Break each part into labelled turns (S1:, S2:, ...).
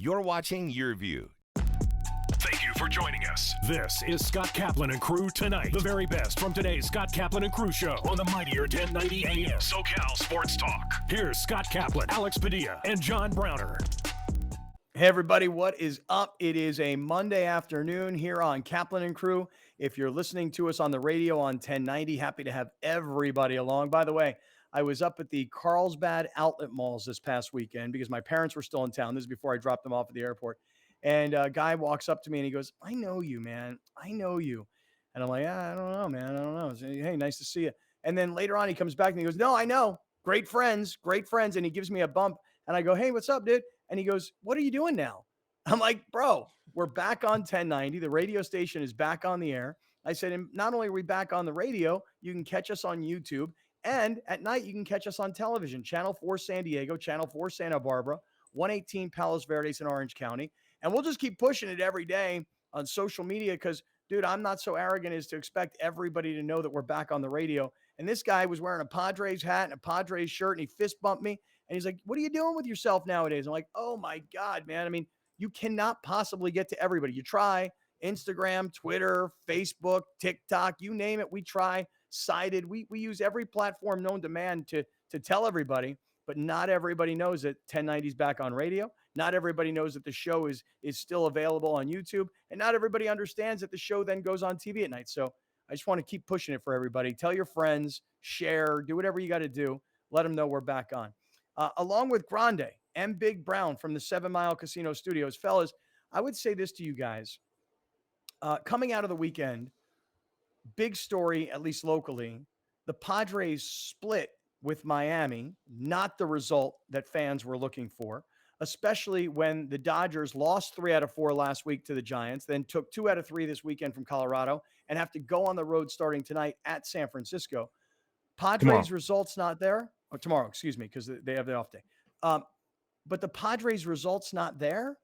S1: You're watching Your View.
S2: Thank you for joining us. This is Scott Kaplan and Crew Tonight. The very best from today's Scott Kaplan and Crew show on the mightier 1090 AM. SoCal Sports Talk. Here's Scott Kaplan, Alex Padilla, and John Browner.
S3: Hey everybody, what is up? It is a Monday afternoon here on Kaplan and Crew. If you're listening to us on the radio on 1090, happy to have everybody along. By the way, I was up at the Carlsbad outlet malls this past weekend because my parents were still in town. This is before I dropped them off at the airport. And a guy walks up to me and he goes, "I know you, man. I know you." And I'm like, I don't know, man. I don't know. So, hey, nice to see you. And then later on, he comes back and he goes, "No, I know. Great friends. And he gives me a bump. And I go, "Hey, what's up, dude?" And he goes, "What are you doing now?" I'm like, "Bro, we're back on 1090. The radio station is back on the air." I said, "And not only are we back on the radio, you can catch us on YouTube. And at night, you can catch us on television. Channel 4 San Diego, Channel 4 Santa Barbara, 118 Palos Verdes in Orange County. And we'll just keep pushing it every day on social media because, dude, I'm not so arrogant as to expect everybody to know that we're back on the radio." And this guy was wearing a Padres hat and a Padres shirt, and he fist bumped me. And he's like, "What are you doing with yourself nowadays?" I'm like, "Oh, my God, man. I mean, you cannot possibly get to everybody. You try Instagram, Twitter, Facebook, TikTok, you name it. We try. Cited. We use every platform known to man to tell everybody. But not everybody knows that 1090 is back on radio. Not everybody knows that the show is still available on YouTube. And not everybody understands that the show then goes on TV at night. So I just want to keep pushing it for everybody. Tell your friends, share, do whatever you got to do. Let them know we're back on. Along with Grande and Big Brown from the 7 Mile Casino Studios. Fellas, I would say this to you guys. Coming out of the weekend, big story, at least locally, the Padres split with Miami, not the result that fans were looking for, especially when the Dodgers lost 3 out of 4 last week to the Giants, then took 2 out of 3 this weekend from Colorado and have to go on the road starting tonight at San Francisco. Padres results not there, or tomorrow, excuse me, because they have the off day. But the Padres results not there.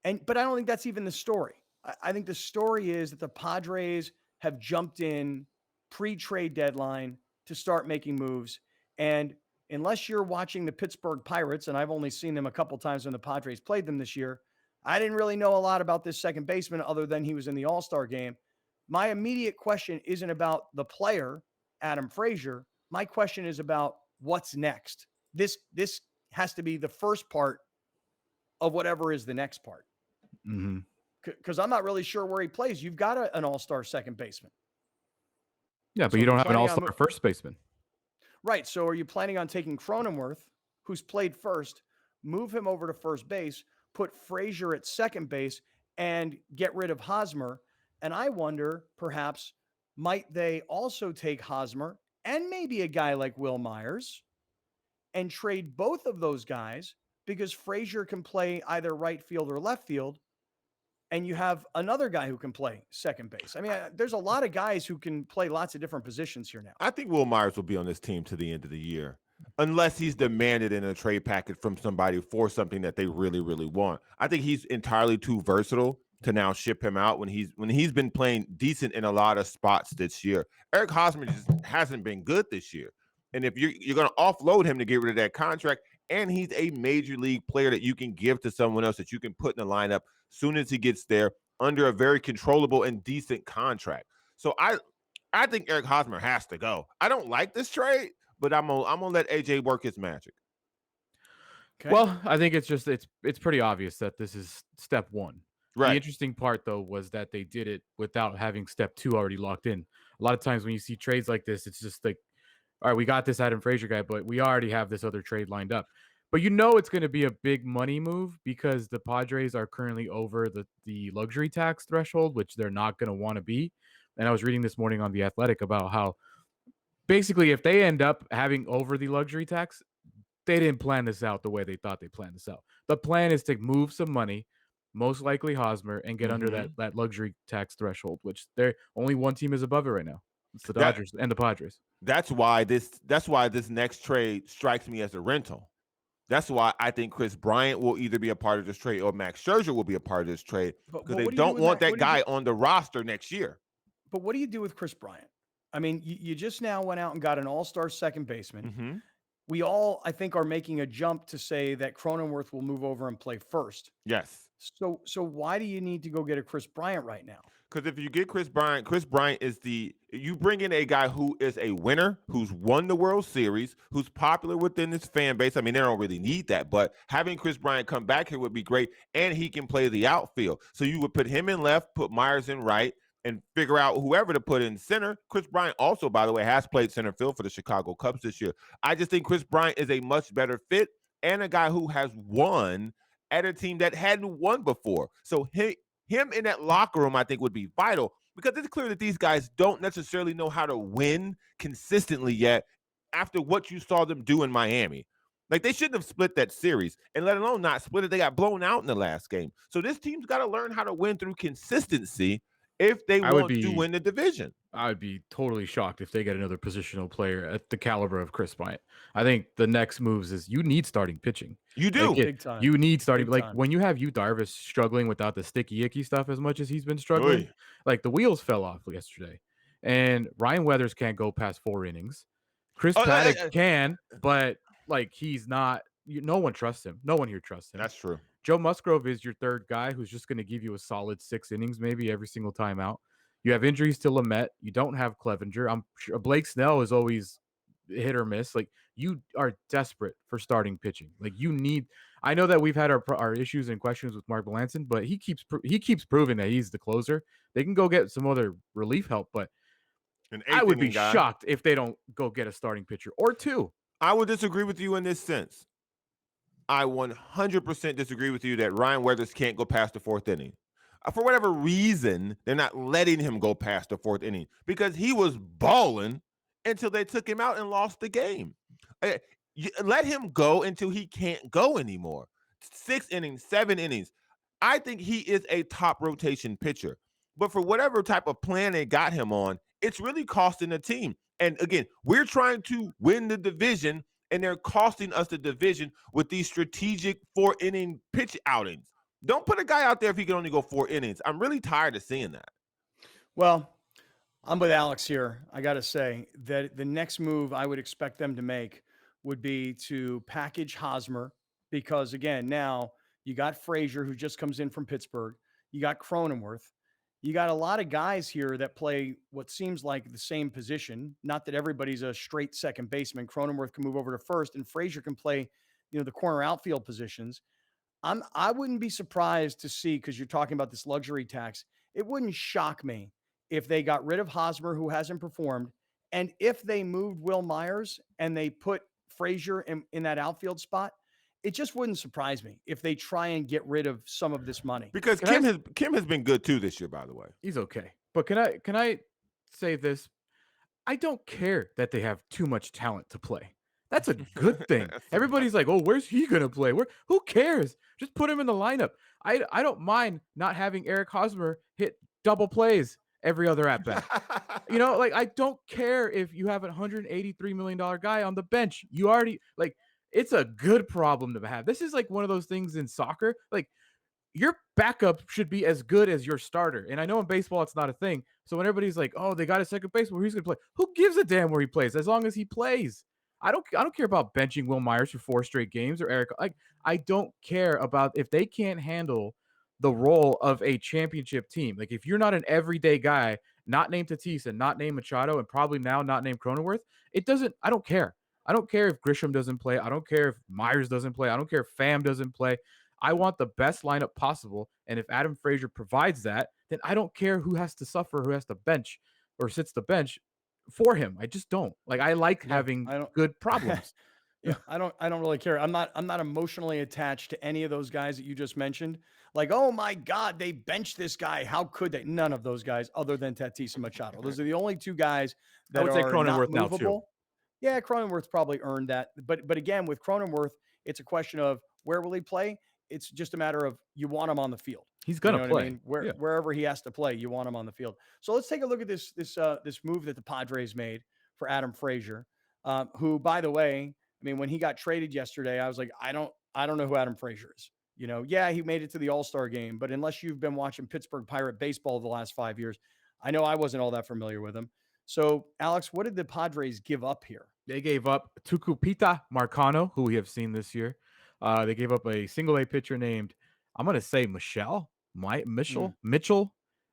S3: But I don't think that's even the story. I think the story is that the Padres have jumped in pre-trade deadline to start making moves. And unless you're watching the Pittsburgh Pirates, and I've only seen them a couple times when the Padres played them this year, I didn't really know a lot about this second baseman other than he was in the All Star game. My immediate question isn't about the player, Adam Frazier. My question is about what's next. This has to be the first part of whatever is the next part.
S4: Mm-hmm.
S3: Because I'm not really sure where he plays. You've got an all-star second baseman.
S4: Yeah, but you don't have an all-star first baseman.
S3: Right. So are you planning on taking Cronenworth, who's played first, move him over to first base, put Frazier at second base, and get rid of Hosmer? And I wonder, perhaps, might they also take Hosmer and maybe a guy like Will Myers and trade both of those guys because Frazier can play either right field or left field, and you have another guy who can play second base. I mean, there's a lot of guys who can play lots of different positions here now.
S5: I think Will Myers will be on this team to the end of the year, unless he's demanded in a trade package from somebody for something that they really, really want. I think he's entirely too versatile to now ship him out when he's been playing decent in a lot of spots this year. Eric Hosmer just hasn't been good this year. And if you're going to offload him to get rid of that contract, and he's a major league player that you can give to someone else that you can put in the lineup soon as he gets there under a very controllable and decent contract. So I think Eric Hosmer has to go. I don't like this trade, but I'm gonna let AJ work his magic.
S4: Okay. Well, I think it's pretty obvious that this is step one. Right. The interesting part, though, was that they did it without having step 2 already locked in. A lot of times when you see trades like this, it's just like, all right, we got this Adam Frazier guy, but we already have this other trade lined up. But it's going to be a big money move because the Padres are currently over the luxury tax threshold, which they're not going to want to be. And I was reading this morning on The Athletic about how basically if they end up having over the luxury tax, they didn't plan this out the way they thought they planned this out. The plan is to move some money, most likely Hosmer, and get under that luxury tax threshold, which only one team is above it right now. It's the Dodgers and the Padres.
S5: That's why this next trade strikes me as a rental. That's why I think Chris Bryant will either be a part of this trade or Max Scherzer will be a part of this trade because they don't want that guy on the roster next year.
S3: But what do you do with Chris Bryant? I mean, you just now went out and got an all-star second baseman. we all, I think, are making a jump to say that Cronenworth will move over and play first.
S5: Yes.
S3: So why do you need to go get a Chris Bryant right now?
S5: Because if you get Chris Bryant is you bring in a guy who is a winner, who's won the World Series, who's popular within his fan base. I mean, they don't really need that, but having Chris Bryant come back here would be great, and he can play the outfield. So you would put him in left, put Myers in right, and figure out whoever to put in center. Chris Bryant also, by the way, has played center field for the Chicago Cubs this year. I just think Chris Bryant is a much better fit and a guy who has won at a team that hadn't won before. So him in that locker room, I think, would be vital, because it's clear that these guys don't necessarily know how to win consistently yet after what you saw them do in Miami. Like, they shouldn't have split that series, and let alone not split it. They got blown out in the last game. So this team's got to learn how to win through consistency if they want to win the division.
S4: I would be totally shocked if they get another positional player at the caliber of Chris Bryant. I think the next moves is you need starting pitching.
S5: You do.
S3: Big time.
S4: You need starting.
S3: Big
S4: like
S3: time.
S4: when you have Yu Darvish struggling without the sticky icky stuff as much as he's been struggling, like the wheels fell off yesterday. And Ryan Weathers can't go past 4 innings. Chris Paddock can, but like he's not. No one trusts him. No one here trusts him.
S5: That's true.
S4: Joe Musgrove is your third guy who's just going to give you a solid 6 innings maybe every single time out. You have injuries to Lamet. You don't have Clevenger. I'm sure Blake Snell is always hit or miss. Like, you are desperate for starting pitching. Like, you need. I know that we've had our issues and questions with Mark Melanson, but he keeps proving that he's the closer. They can go get some other relief help, but I would be shocked if they don't go get a starting pitcher or 2.
S5: I would disagree with you in this sense. I 100% disagree with you that Ryan Weathers can't go past the 4th inning. For whatever reason, they're not letting him go past the 4th inning, because he was balling until they took him out and lost the game. Let him go until he can't go anymore. 6 innings, 7 innings. I think he is a top rotation pitcher. But for whatever type of plan they got him on, it's really costing the team. And again, we're trying to win the division, and they're costing us the division with these strategic 4-inning pitch outings. Don't put a guy out there if he can only go 4 innings. I'm really tired of seeing that.
S3: Well, I'm with Alex here. I got to say that the next move I would expect them to make would be to package Hosmer, because, again, now you got Frazier, who just comes in from Pittsburgh. You got Cronenworth. You got a lot of guys here that play what seems like the same position. Not that everybody's a straight second baseman. Cronenworth can move over to first, and Frazier can play, the corner outfield positions. I wouldn't be surprised to see, because you're talking about this luxury tax, it wouldn't shock me if they got rid of Hosmer, who hasn't performed, and if they moved Will Myers and they put Frazier in that outfield spot. It just wouldn't surprise me if they try and get rid of some of this money.
S5: Because Kim has been good too this year, by the way.
S4: He's okay. But can I say this? I don't care that they have too much talent to play. That's a good thing. Everybody's like, oh, where's he going to play? Who cares? Just put him in the lineup. I don't mind not having Eric Hosmer hit double plays every other at bat. Like, I don't care if you have a $183 million guy on the bench. You already, like, it's a good problem to have. This is like one of those things in soccer. Like, your backup should be as good as your starter. And I know in baseball it's not a thing. So when everybody's like, oh, they got a second baseman where he's going to play. Who gives a damn where he plays as long as he plays? I don't care about benching Will Myers for 4 straight games or Eric. Like, I don't care about if they can't handle the role of a championship team. Like, if you're not an everyday guy, not named Tatis and not named Machado and probably now not named Cronenworth, I don't care. I don't care if Grisham doesn't play. I don't care if Myers doesn't play. I don't care if Pham doesn't play. I want the best lineup possible. And if Adam Frazier provides that, then I don't care who has to suffer, who has to bench or sits the bench for him. I just don't. Like, I like having good problems.
S3: Yeah, I don't really care. I'm not emotionally attached to any of those guys that you just mentioned. Like, oh my God, they benched this guy. How could they? None of those guys other than Tatis and Machado. Those are the only 2 guys that
S4: I would say
S3: are
S4: Cronenworth
S3: not
S4: now too.
S3: Yeah, Cronenworth probably earned that. But again, with Cronenworth, it's a question of where will he play? It's just a matter of you want him on the field.
S4: He's going to play.
S3: I mean? Wherever he has to play, you want him on the field. So let's take a look at this move that the Padres made for Adam Frazier, who, by the way, I mean, when he got traded yesterday, I was like, I don't know who Adam Frazier is. Yeah, he made it to the All Star game, but unless you've been watching Pittsburgh Pirate baseball the last 5 years, I know I wasn't all that familiar with him. So, Alex, what did the Padres give up here?
S4: They gave up Tucupita Marcano, who we have seen this year. They gave up a single A pitcher named, I'm going to say Mitchell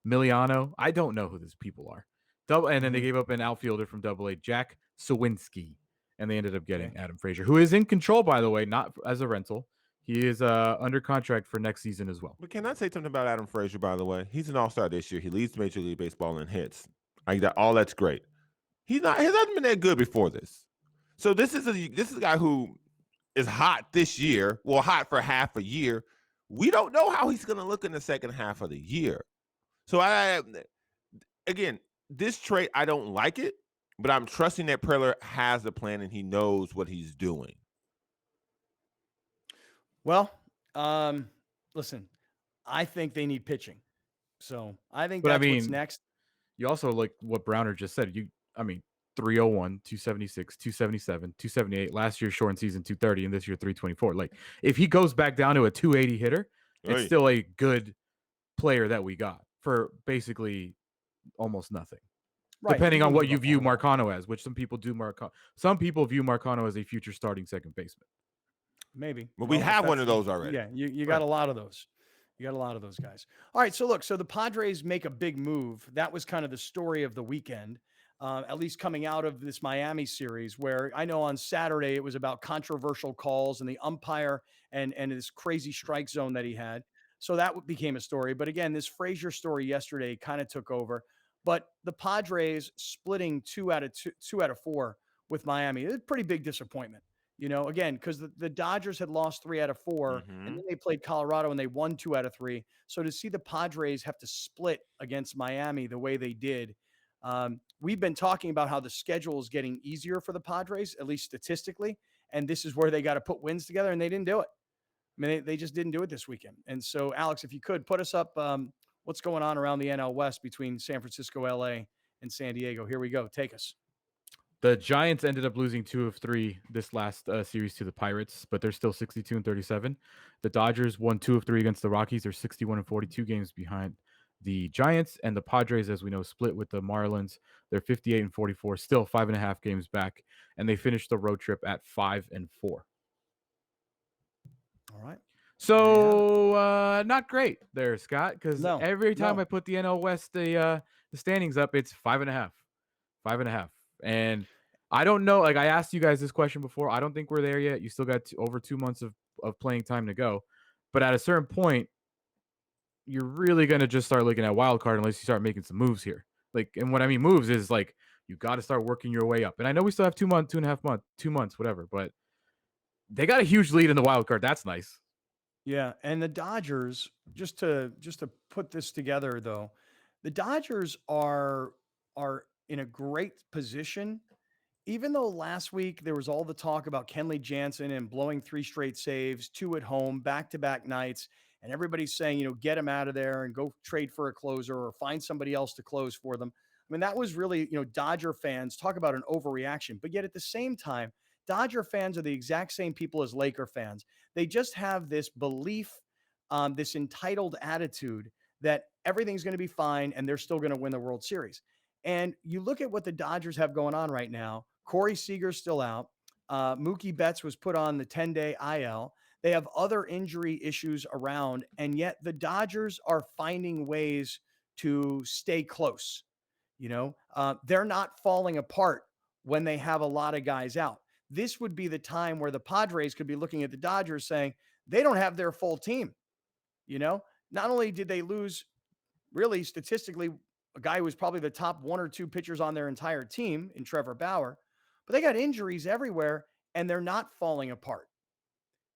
S4: Miliano. I don't know who these people are. And then they gave up an outfielder from Double A, Jack Sawinski, and they ended up getting Adam Frazier, who is in control, by the way, not as a rental. He is under contract for next season as well.
S5: But can I say something about Adam Frazier, by the way? He's an all-star this year. He leads Major League Baseball in hits. All that's great. He hasn't been that good before this. So this is a guy who is hot this year. Well, hot for half a year. We don't know how he's going to look in the second half of the year. So again, this trade, I don't like it, but I'm trusting that Preller has a plan and he knows what he's doing.
S3: Well, listen, I think they need pitching. So I think that's what's next.
S4: You also, like what Browner just said, 301, 276, 277, 278. Last year, shortened season, 230, and this year, 324. Like, if he goes back down to a 280 hitter, it's still a good player that we got for basically almost nothing. Right. Depending on what you view Marcano as, which some people do. Some people view Marcano as a future starting second baseman.
S3: Maybe.
S5: But we have one of those already.
S3: Yeah, you got a lot of those. You got a lot of those guys. All right, so the Padres make a big move. That was kind of the story of the weekend, at least coming out of this Miami series, where I know on Saturday it was about controversial calls and the umpire and this crazy strike zone that he had. So that became a story. But again, this Frazier story yesterday kind of took over. But the Padres splitting two out of 4 with Miami, it's a pretty big disappointment. Again, because the Dodgers had lost 3 out of 4, and then they played Colorado and they won 2 out of 3. So to see the Padres have to split against Miami the way they did, we've been talking about how the schedule is getting easier for the Padres, at least statistically, and this is where they got to put wins together, and they didn't do it. I mean, they just didn't do it this weekend. And so, Alex, if you could put us up what's going on around the NL West between San Francisco, LA, and San Diego. Here we go. Take us.
S4: The Giants ended up losing 2 of 3 this last series to the Pirates, but they're still 62-37. The Dodgers won 2 of 3 against the Rockies. They're 61-42 games behind the Giants, and the Padres, as we know, split with the Marlins. They're 58-44, still 5.5 games back, and they finished the road trip at 5-4.
S3: All right.
S4: So not great there, Scott, because every time I put the NL West the standings up, it's 5.5. 5.5. And I don't know. Like, I asked you guys this question before. I don't think we're there yet. You still got over 2 months of playing time to go. But at a certain point, you're really going to just start looking at wild card unless you start making some moves here. Like, and what I mean moves is like you got to start working your way up. And I know we still have 2 months, 2.5 months, 2 months, whatever. But they got a huge lead in the wild card. That's nice.
S3: Yeah, and the Dodgers, just to put this together, though, the Dodgers are in a great position, even though last week there was all the talk about Kenley Jansen and blowing 3 straight saves, 2 at home, back-to-back nights, and everybody's saying, get him out of there and go trade for a closer or find somebody else to close for them. I mean, that was really, Dodger fans talk about an overreaction, but yet at the same time, Dodger fans are the exact same people as Laker fans. They just have this belief, this entitled attitude that everything's going to be fine and they're still going to win the World Series. And you look at what the Dodgers have going on right now. Corey Seager's still out. Mookie Betts was put on the 10-day IL. They have other injury issues around, and yet the Dodgers are finding ways to stay close. They're not falling apart when they have a lot of guys out. This would be the time where the Padres could be looking at the Dodgers saying they don't have their full team. Not only did they lose, really statistically, a guy who was probably the top 1 or 2 pitchers on their entire team in Trevor Bauer, but they got injuries everywhere and they're not falling apart.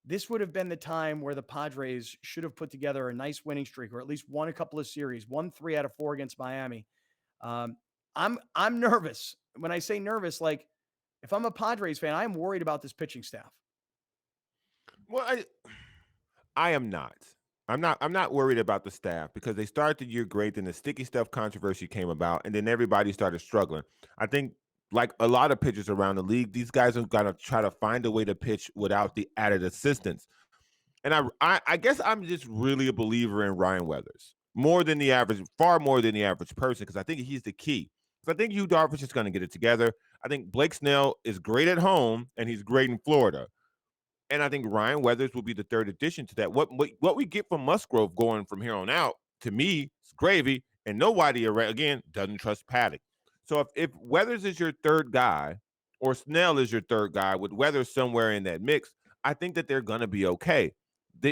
S3: This would have been the time where the Padres should have put together a nice winning streak, or at least won a couple of series, won 3 out of 4 against Miami. I'm nervous. When I say nervous, like if I'm a Padres fan, I'm worried about this pitching staff.
S5: Well, I am not. I'm not worried about the staff because they started the year great, then the sticky stuff controversy came about, and then everybody started struggling. I think, like a lot of pitchers around the league, these guys are going to try to find a way to pitch without the added assistance. And I guess I'm just really a believer in Ryan Weathers, far more than the average person, because I think he's the key. So I think Yu Darvish is going to get it together. I think Blake Snell is great at home, and he's great in Florida. And I think Ryan Weathers will be the third addition to that. What we get from Musgrove going from here on out, to me, is gravy. And nobody, again, doesn't trust Paddock. So if Weathers is your third guy, or Snell is your third guy, with Weathers somewhere in that mix, I think that they're going to be okay.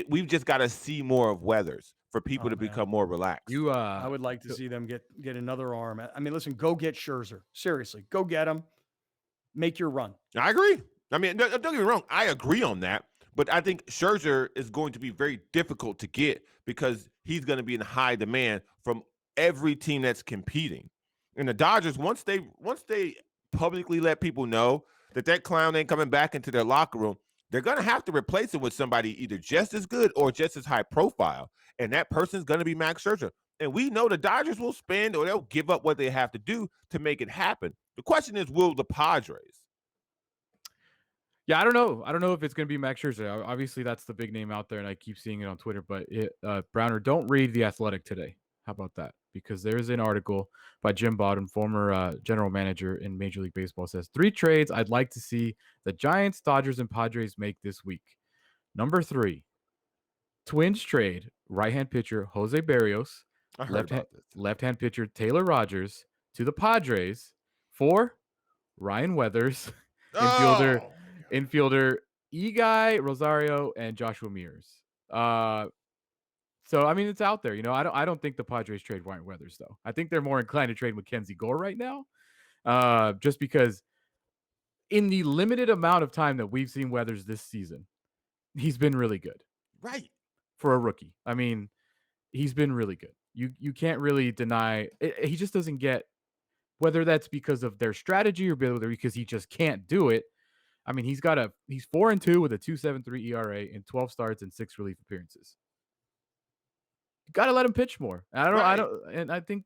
S5: We've just got to see more of Weathers for people to become more relaxed.
S3: I would like to see them get another arm. I mean, listen, go get Scherzer. Seriously, go get him. Make your run.
S5: I agree. I mean, don't get me wrong. I agree on that. But I think Scherzer is going to be very difficult to get because he's going to be in high demand from every team that's competing. And the Dodgers, once they publicly let people know that clown ain't coming back into their locker room, they're going to have to replace him with somebody either just as good or just as high profile. And that person's going to be Max Scherzer. And we know the Dodgers will spend or they'll give up what they have to do to make it happen. The question is, will the Padres?
S4: Yeah, I don't know. I don't know if it's going to be Max Scherzer. Obviously, that's the big name out there, and I keep seeing it on Twitter. But Browner, don't read The Athletic today. How about that? Because there's an article by Jim Bottom, former general manager in Major League Baseball, says 3 trades I'd like to see the Giants, Dodgers, and Padres make this week. Number 3, Twins trade right-hand pitcher Jose Barrios, left-hand pitcher Taylor Rogers to the Padres for Ryan Weathers, infielder Eguy Rosario, and Joshua Mears. So I mean, it's out there. I don't think the Padres trade Ryan Weathers though. I think they're more inclined to trade Mackenzie Gore right now, just because in the limited amount of time that we've seen Weathers this season, he's been really good.
S5: Right.
S4: For a rookie. I mean, he's been really good. You can't really deny it. He just doesn't get, whether that's because of their strategy or whether because he just can't do it. I mean, he's 4-2 with a 2.73 ERA in 12 starts and 6 relief appearances. You got to let him pitch more. And I think,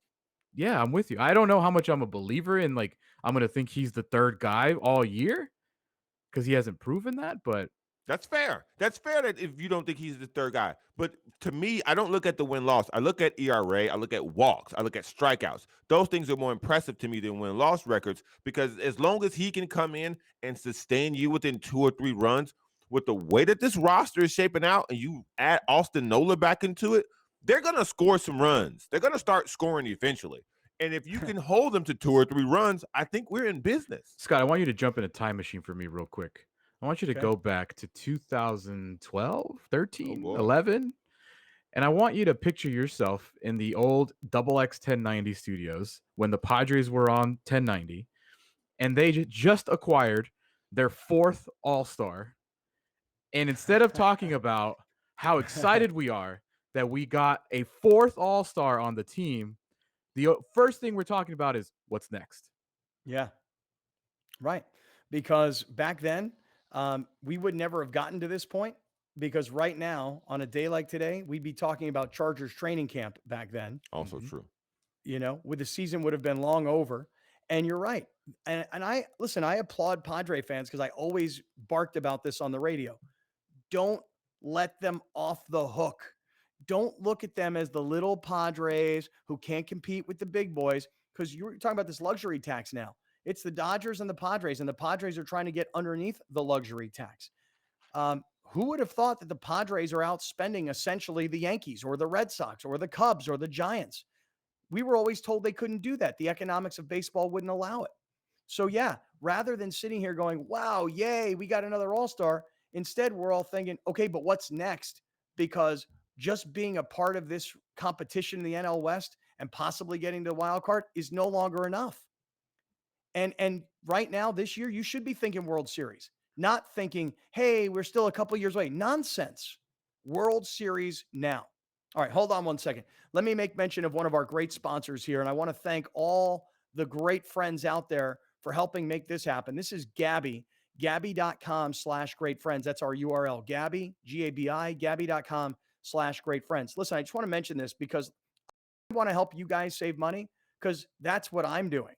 S4: yeah, I'm with you. I don't know how much I'm a believer in, like, I'm going to think he's the third guy all year because he hasn't proven that, but
S5: that's fair. That's fair that if you don't think he's the third guy. But to me, I don't look at the win-loss. I look at ERA. I look at walks. I look at strikeouts. Those things are more impressive to me than win-loss records because as long as he can come in and sustain you within 2 or 3 runs, with the way that this roster is shaping out and you add Austin Nola back into it, they're going to score some runs. They're going to start scoring eventually. And if you can hold them to 2 or 3 runs, I think we're in business.
S4: Scott, I want you to jump in a time machine for me real quick. I want you to go back to 2012, 13, 11, and I want you to picture yourself in the old XX 1090 studios when the Padres were on 1090, and they just acquired their 4th All Star. And instead of talking about how excited we are that we got a 4th All Star on the team, the first thing we're talking about is what's next.
S3: Yeah, right. Because back then, we would never have gotten to this point because right now, on a day like today, we'd be talking about Chargers training camp back then.
S5: Also true.
S3: With the season would have been long over. And you're right. And I applaud Padre fans because I always barked about this on the radio. Don't let them off the hook. Don't look at them as the little Padres who can't compete with the big boys because you're talking about this luxury tax now. It's the Dodgers and the Padres are trying to get underneath the luxury tax. Who would have thought that the Padres are outspending essentially the Yankees or the Red Sox or the Cubs or the Giants? We were always told they couldn't do that. The economics of baseball wouldn't allow it. So, yeah, rather than sitting here going, wow, yay, we got another All-Star, instead we're all thinking, okay, but what's next? Because just being a part of this competition in the NL West and possibly getting to the wild card is no longer enough. And right now, this year, you should be thinking World Series, not thinking, hey, we're still a couple years away. Nonsense. World Series now. All right, hold on one second. Let me make mention of one of our great sponsors here, and I want to thank all the great friends out there for helping make this happen. This is Gabby, Gabby.com/great-friends. That's our URL, Gabby, G-A-B-I, Gabby.com/great-friends. Listen, I just want to mention this because I want to help you guys save money because that's what I'm doing.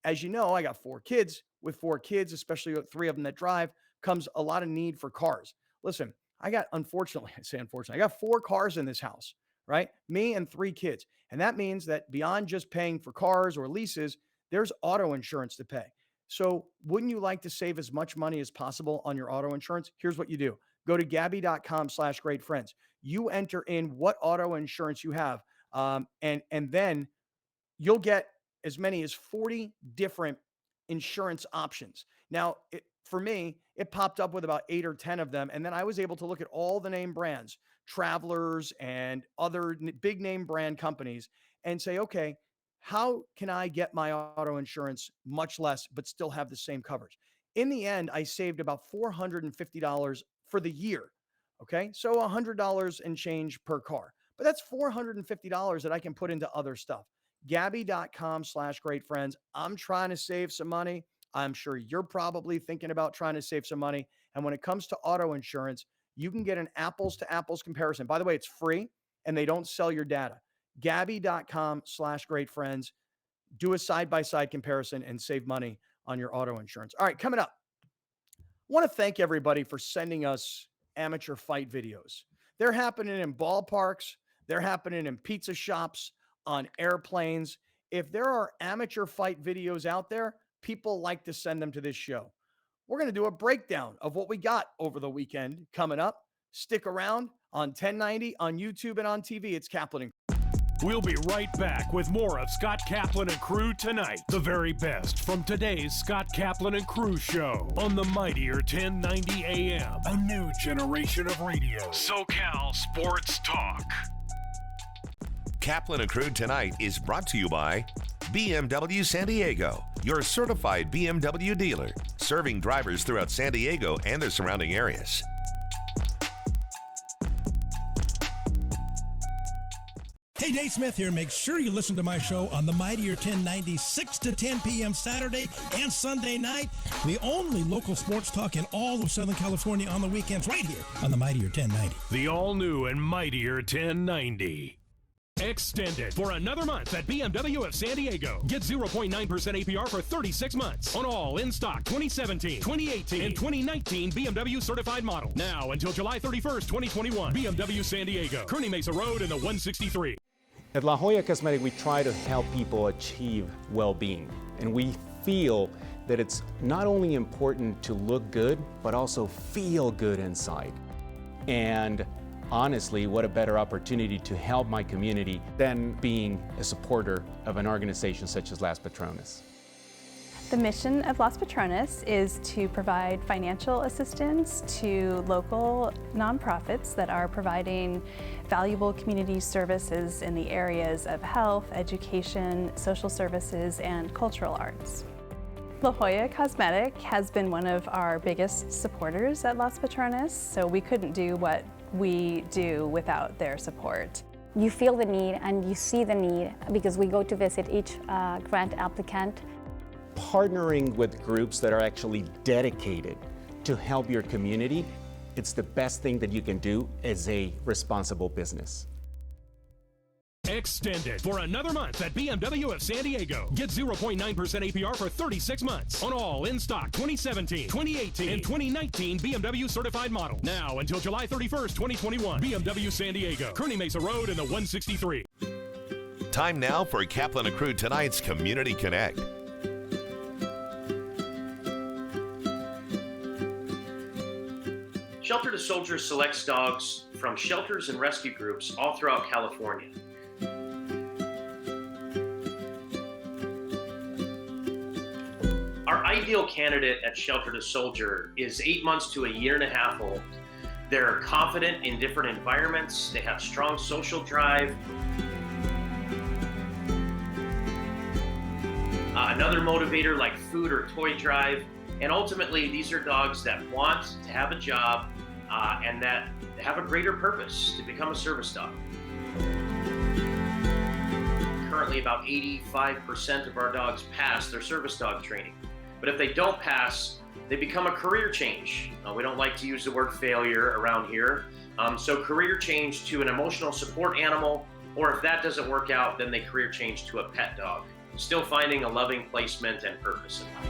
S3: As you know, I got 4 kids. With 4 kids, especially 3 of them that drive, comes a lot of need for cars. Listen, I got 4 cars in this house, right? Me and 3 kids. And that means that beyond just paying for cars or leases, there's auto insurance to pay. So wouldn't you like to save as much money as possible on your auto insurance? Here's what you do. Go to Gabby.com/greatfriends. You enter in what auto insurance you have. And then you'll get as many as 40 different insurance options. Now, for me, it popped up with about 8 or 10 of them. And then I was able to look at all the name brands, Travelers and other big name brand companies, and say, okay, how can I get my auto insurance much less, but still have the same coverage? In the end, I saved about $450 for the year. Okay. So $100 and change per car, but that's $450 that I can put into other stuff. Gabby.com/greatfriends. I'm trying to save some money. I'm sure you're probably thinking about trying to save some money. And when it comes to auto insurance, you can get an apples to apples comparison. By the way, it's free and they don't sell your data. Gabby.com/greatfriends. Do a side-by-side comparison and save money on your auto insurance. All right, coming up. I want to thank everybody for sending us amateur fight videos. They're happening in ballparks. They're happening in pizza shops, on airplanes. If there are amateur fight videos out there, people like to send them to this show. We're going to do a breakdown of what we got over the weekend coming up. Stick around on 1090, on YouTube, and on TV. It's Kaplan.
S2: We'll be right back with more of Scott Kaplan and Crew tonight. The very best from today's Scott Kaplan and Crew show on the mightier 1090 AM. A new generation of radio. SoCal Sports Talk.
S1: Kaplan and Crew tonight is brought to you by BMW San Diego, your certified BMW dealer, serving drivers throughout San Diego and the surrounding areas.
S6: Hey, Dave Smith here. Make sure you listen to my show on the Mightier 1090, 6 to 10 p.m. Saturday and Sunday night. The only local sports talk in all of Southern California on the weekends, right here on the Mightier 1090.
S2: The all-new and mightier 1090. Extended for another month at BMW of San Diego. Get 0.9% APR for 36 months on all in-stock 2017, 2018, and 2019 BMW certified models. Now until July 31st, 2021. BMW San Diego, Kearny Mesa Road and the 163.
S7: At La Jolla Cosmetic, we try to help people achieve well-being. And we feel that it's not only important to look good, but also feel good inside. And honestly, what a better opportunity to help my community than being a supporter of an organization such as Las Patronas.
S8: The mission of Las Patronas is to provide financial assistance to local nonprofits that are providing valuable community services in the areas of health, education, social services, and cultural arts. La Jolla Cosmetic has been one of our biggest supporters at Las Patronas, so we couldn't do what we do without their support.
S9: You feel the need and you see the need because we go to visit each grant applicant.
S7: Partnering with groups that are actually dedicated to help your community, it's the best thing that you can do as a responsible business.
S2: Extended for another month at BMW of San Diego. Get 0.9% APR for 36 months on all in-stock 2017, 2018, and 2019 BMW certified models. Now until July 31st, 2021. BMW San Diego, Kearny Mesa Road and the 163.
S1: Time now for Kaplan and Crew tonight's Community Connect.
S10: Shelter to Soldiers selects dogs from shelters and rescue groups all throughout California. Our ideal candidate at Shelter to Soldier is 8 months to a year and a half old. They're confident in different environments. They have strong social drive. Another motivator like food or toy drive. And ultimately, these are dogs that want to have a job and that have a greater purpose to become a service dog. Currently, about 85% of our dogs pass their service dog training. But if they don't pass, they become a career change. We don't like to use the word failure around here. So career change to an emotional support animal, or if that doesn't work out, then they career change to a pet dog. Still finding a loving placement and purpose in life.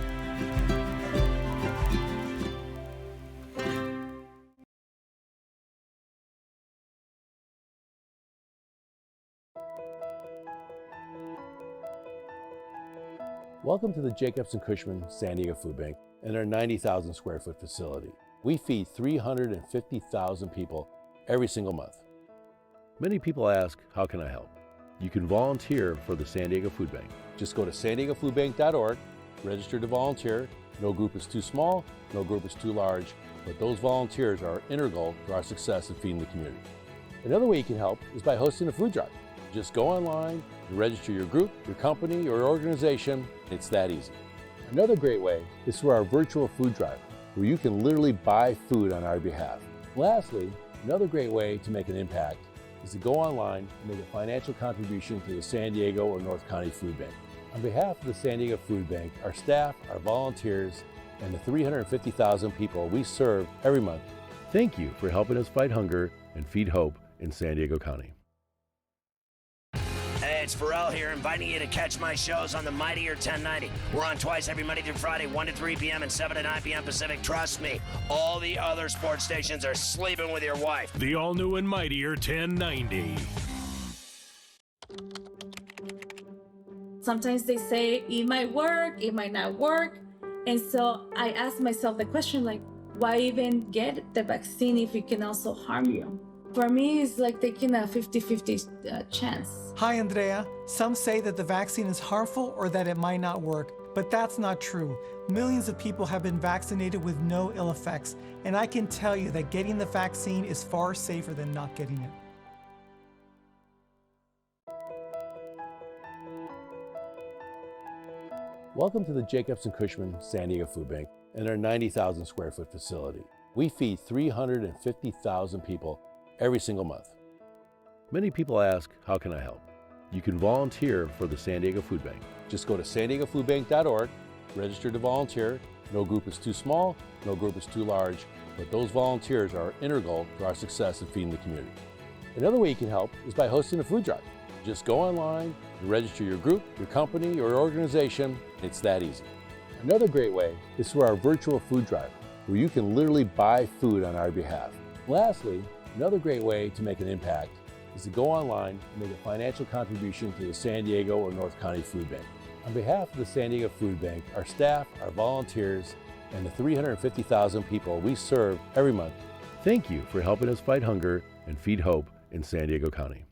S11: Welcome to the Jacobs & Cushman San Diego Food Bank and our 90,000 square foot facility. We feed 350,000 people every single month. Many people ask, how can I help? You can volunteer for the San Diego Food Bank. Just go to san-diegofoodbank.org, register to volunteer. No group is too small, no group is too large, but those volunteers are integral to our success in feeding the community. Another way you can help is by hosting a food drive. Just go online and register your group, your company, or organization. It's that easy. Another great way is through our virtual food drive, where you can literally buy food on our behalf. Lastly, another great way to make an impact is to go online and make a financial contribution to the San Diego or North County Food Bank. On behalf of the San Diego Food Bank, our staff, our volunteers, and the 350,000 people we serve every month, thank you for helping us fight hunger and feed hope in San Diego County.
S12: Hey, it's Pharrell here, inviting you to catch my shows on the Mightier 1090. We're on twice every Monday through Friday, 1 to 3 p.m. and 7 to 9 p.m. Pacific. Trust me, all the other sports stations are sleeping with your wife.
S2: The all-new and Mightier 1090.
S13: Sometimes they say it might work, it might not work. And so I ask myself the question, like, why even get the vaccine if it can also harm you? For me, it's like taking a 50-50 chance.
S14: Hi, Andrea. Some say that the vaccine is harmful or that it might not work, but that's not true. Millions of people have been vaccinated with no ill effects, and I can tell you that getting the vaccine is far safer than not getting it.
S11: Welcome to the Jacobs & Cushman San Diego Food Bank and our 90,000 square foot facility. We feed 350,000 people every single month. Many people ask, how can I help? You can volunteer for the San Diego Food Bank. Just go to san-diegofoodbank.org, register to volunteer. No group is too small, no group is too large, but those volunteers are integral to our success in feeding the community. Another way you can help is by hosting a food drive. Just go online and register your group, your company, or organization. It's that easy. Another great way is through our virtual food drive, where you can literally buy food on our behalf. Lastly, another great way to make an impact is to go online and make a financial contribution to the San Diego or North County Food Bank. On behalf of the San Diego Food Bank, our staff, our volunteers, and the 350,000 people we serve every month, thank you for helping us fight hunger and feed hope in San Diego County.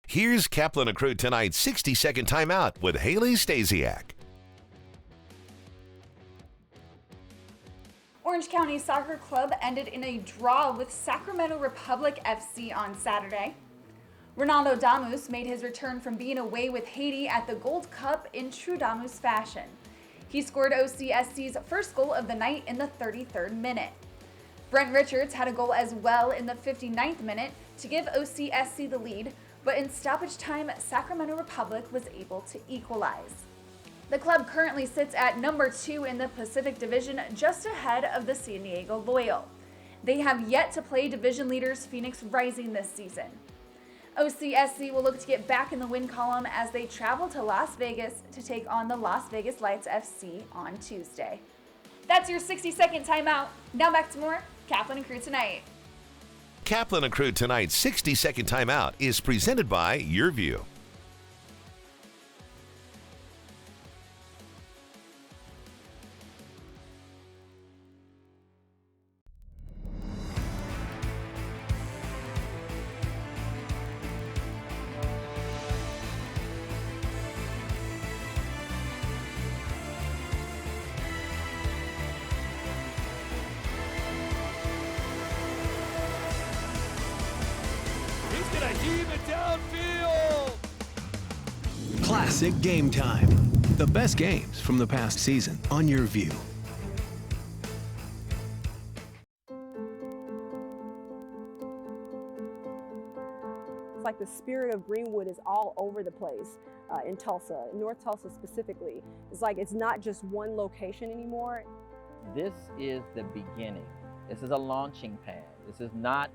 S1: Here's Kaplan and Crew tonight's 60-second timeout with Haley Stasiak.
S15: Orange County Soccer Club ended in a draw with Sacramento Republic FC on Saturday. Ronaldo Damus made his return from being away with Haiti at the Gold Cup in true Damus fashion. He scored OCSC's first goal of the night in the 33rd minute. Brent Richards had a goal as well in the 59th minute to give OCSC the lead, but in stoppage time, Sacramento Republic was able to equalize. The club currently sits at number 2 in the Pacific Division, just ahead of the San Diego Loyal. They have yet to play division leaders Phoenix Rising this season. OCSC will look to get back in the win column as they travel to Las Vegas to take on the Las Vegas Lights FC on Tuesday. That's your 60-second timeout. Now back to more Kaplan and Crew Tonight.
S1: Kaplan and Crew tonight's 60-second timeout is presented by Your View.
S16: Classic Game Time. The best games from the past season on Your View.
S17: It's like the spirit of Greenwood is all over the place in Tulsa, North Tulsa specifically. It's like it's not just one location anymore.
S18: This is the beginning. This is a launching pad. This is not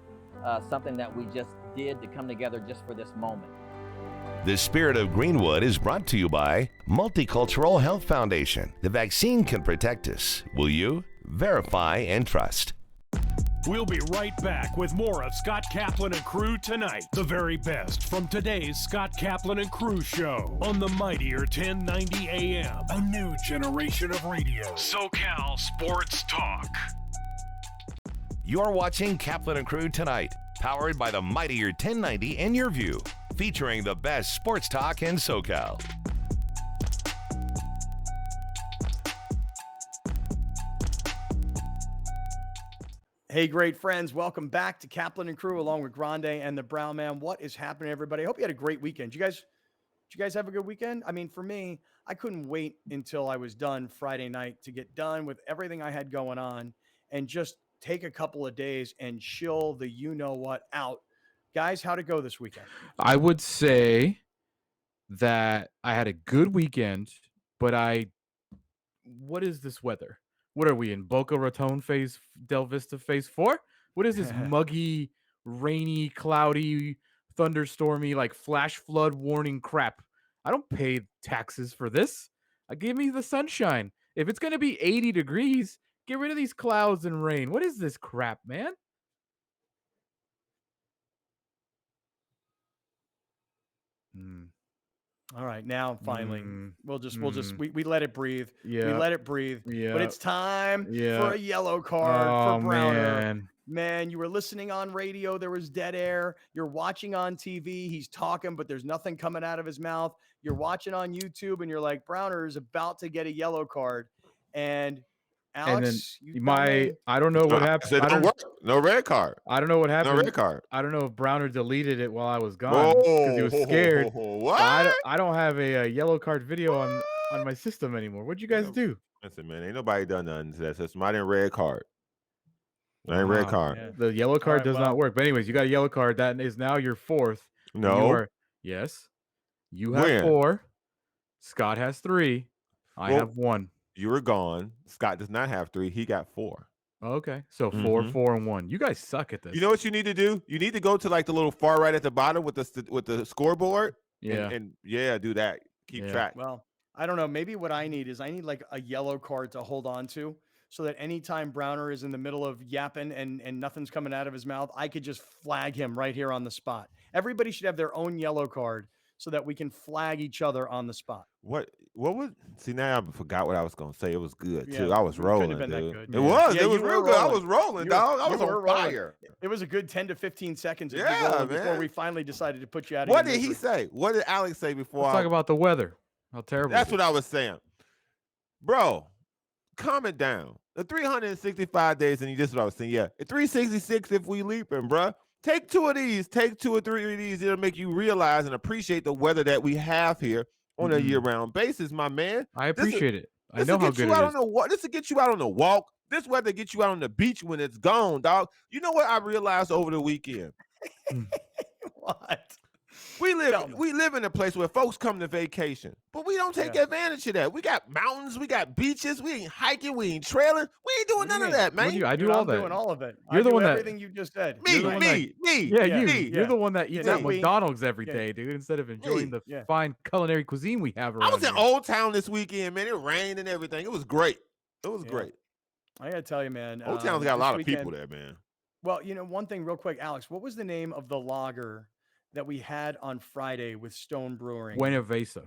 S18: something that we just did to come together just for this moment.
S1: The Spirit of Greenwood is brought to you by Multicultural Health Foundation. The vaccine can protect us. Will you? Verify and trust.
S2: We'll be right back with more of Scott Kaplan and Crew tonight. The very best from today's Scott Kaplan and Crew show on the mightier 1090 AM. A new generation of radio. SoCal Sports Talk.
S1: You're watching Kaplan and Crew tonight, powered by the mightier 1090 and Your View, featuring the best sports talk in SoCal.
S3: Hey, great friends. Welcome back to Kaplan and Crew along with Grande and the Brown Man. What is happening, everybody? I hope you had a great weekend. Did you guys have a good weekend? I mean, for me, I couldn't wait until I was done Friday night to get done with everything I had going on and just take a couple of days and chill the you-know-what out. Guys, how'd it go this weekend?
S4: I would say that I had a good weekend, but what is this weather? What are we in? Boca Raton Del Vista phase 4? What is this muggy, rainy, cloudy, thunderstormy, like flash flood warning crap? I don't pay taxes for this. Give me the sunshine. If it's going to be 80 degrees, get rid of these clouds and rain. What is this crap, man?
S3: All right, now finally, we let it breathe.
S4: Yeah.
S3: We let it breathe.
S4: Yeah.
S3: But it's time
S4: Yeah.
S3: for a yellow card for Browner.
S4: Man.
S3: Man, you were listening on radio. There was dead air. You're watching on TV. He's talking, but there's nothing coming out of his mouth. You're watching on YouTube, and you're like, Browner is about to get a yellow card. And Alex,
S4: I don't know what happened.
S5: It don't work. No red card.
S4: I don't know what happened.
S5: No red card.
S4: I don't know if Browner deleted it while I was gone because he was scared.
S5: What?
S4: I don't have a yellow card video on my system anymore. What'd you guys do?
S5: Listen, man, ain't nobody done nothing to that system. I didn't red card. I ain't red card.
S3: Yeah.
S4: The yellow card does not work. But anyways, you got a yellow card. That is now your fourth.
S5: No.
S4: Yes. You have 4. Scott has 3. I have 1.
S5: You were gone. Scott does not have 3. He got 4.
S4: Okay. So 4, 4, and 1. You guys suck at this.
S5: You know what you need to do? You need to go to like the little far right at the bottom with the scoreboard.
S4: Yeah.
S5: And do that. Keep track.
S3: Well, I don't know. Maybe what I need like a yellow card to hold on to so that anytime Browner is in the middle of yapping and nothing's coming out of his mouth, I could just flag him right here on the spot. Everybody should have their own yellow card so that we can flag each other on the spot.
S5: What would see now? I forgot what I was gonna say. It was good too.
S3: Yeah,
S5: I was rolling,
S3: couldn't have been
S5: dude.
S3: that good.
S5: It was.
S3: Yeah,
S5: it was
S3: you
S5: real
S3: were
S5: good. I
S3: rolling.
S5: was rolling, dog. I was on fire.
S3: It was a good 10 to 15 seconds of you
S5: Yeah,
S3: rolling before
S5: man.
S3: we finally decided to put you out of
S5: What
S3: your
S5: did he
S3: misery.
S5: say? What did Alex say before?
S4: Let's talk about the weather. How terrible.
S5: That's what I was saying, bro. Calm it down. The 365 days, and this is what I was saying. Yeah, 366 if we leaping, bro. Take 2 of these. Take 2 or 3 of these. It'll make you realize and appreciate the weather that we have here on a year-round basis, my man.
S4: I appreciate it. I know how good it is.
S5: This will get you out on the walk. This weather gets you out on the beach when it's gone, dog. You know what I realized over the weekend?
S3: What?
S5: We live in a place where folks come to vacation, but we don't take advantage of that. We got mountains, we got beaches, we ain't hiking, we ain't trailing, we ain't doing none of that, man.
S4: I do all that.
S3: I'm doing all of it.
S4: You're the one that
S3: everything you just said.
S5: Me.
S4: You're the one that eats at
S3: we-
S4: McDonald's every day, dude, instead of enjoying the fine culinary cuisine we have around
S5: I was in
S4: here.
S5: Old Town this weekend, man. It rained and everything. It was great. It was great.
S3: I gotta tell you, man.
S5: Old Town's got a
S3: this
S5: lot of
S3: weekend-
S5: people there, man.
S3: Well, one thing real quick, Alex, what was the name of the lager that we had on Friday with Stone Brewing?
S4: Buena Vesa.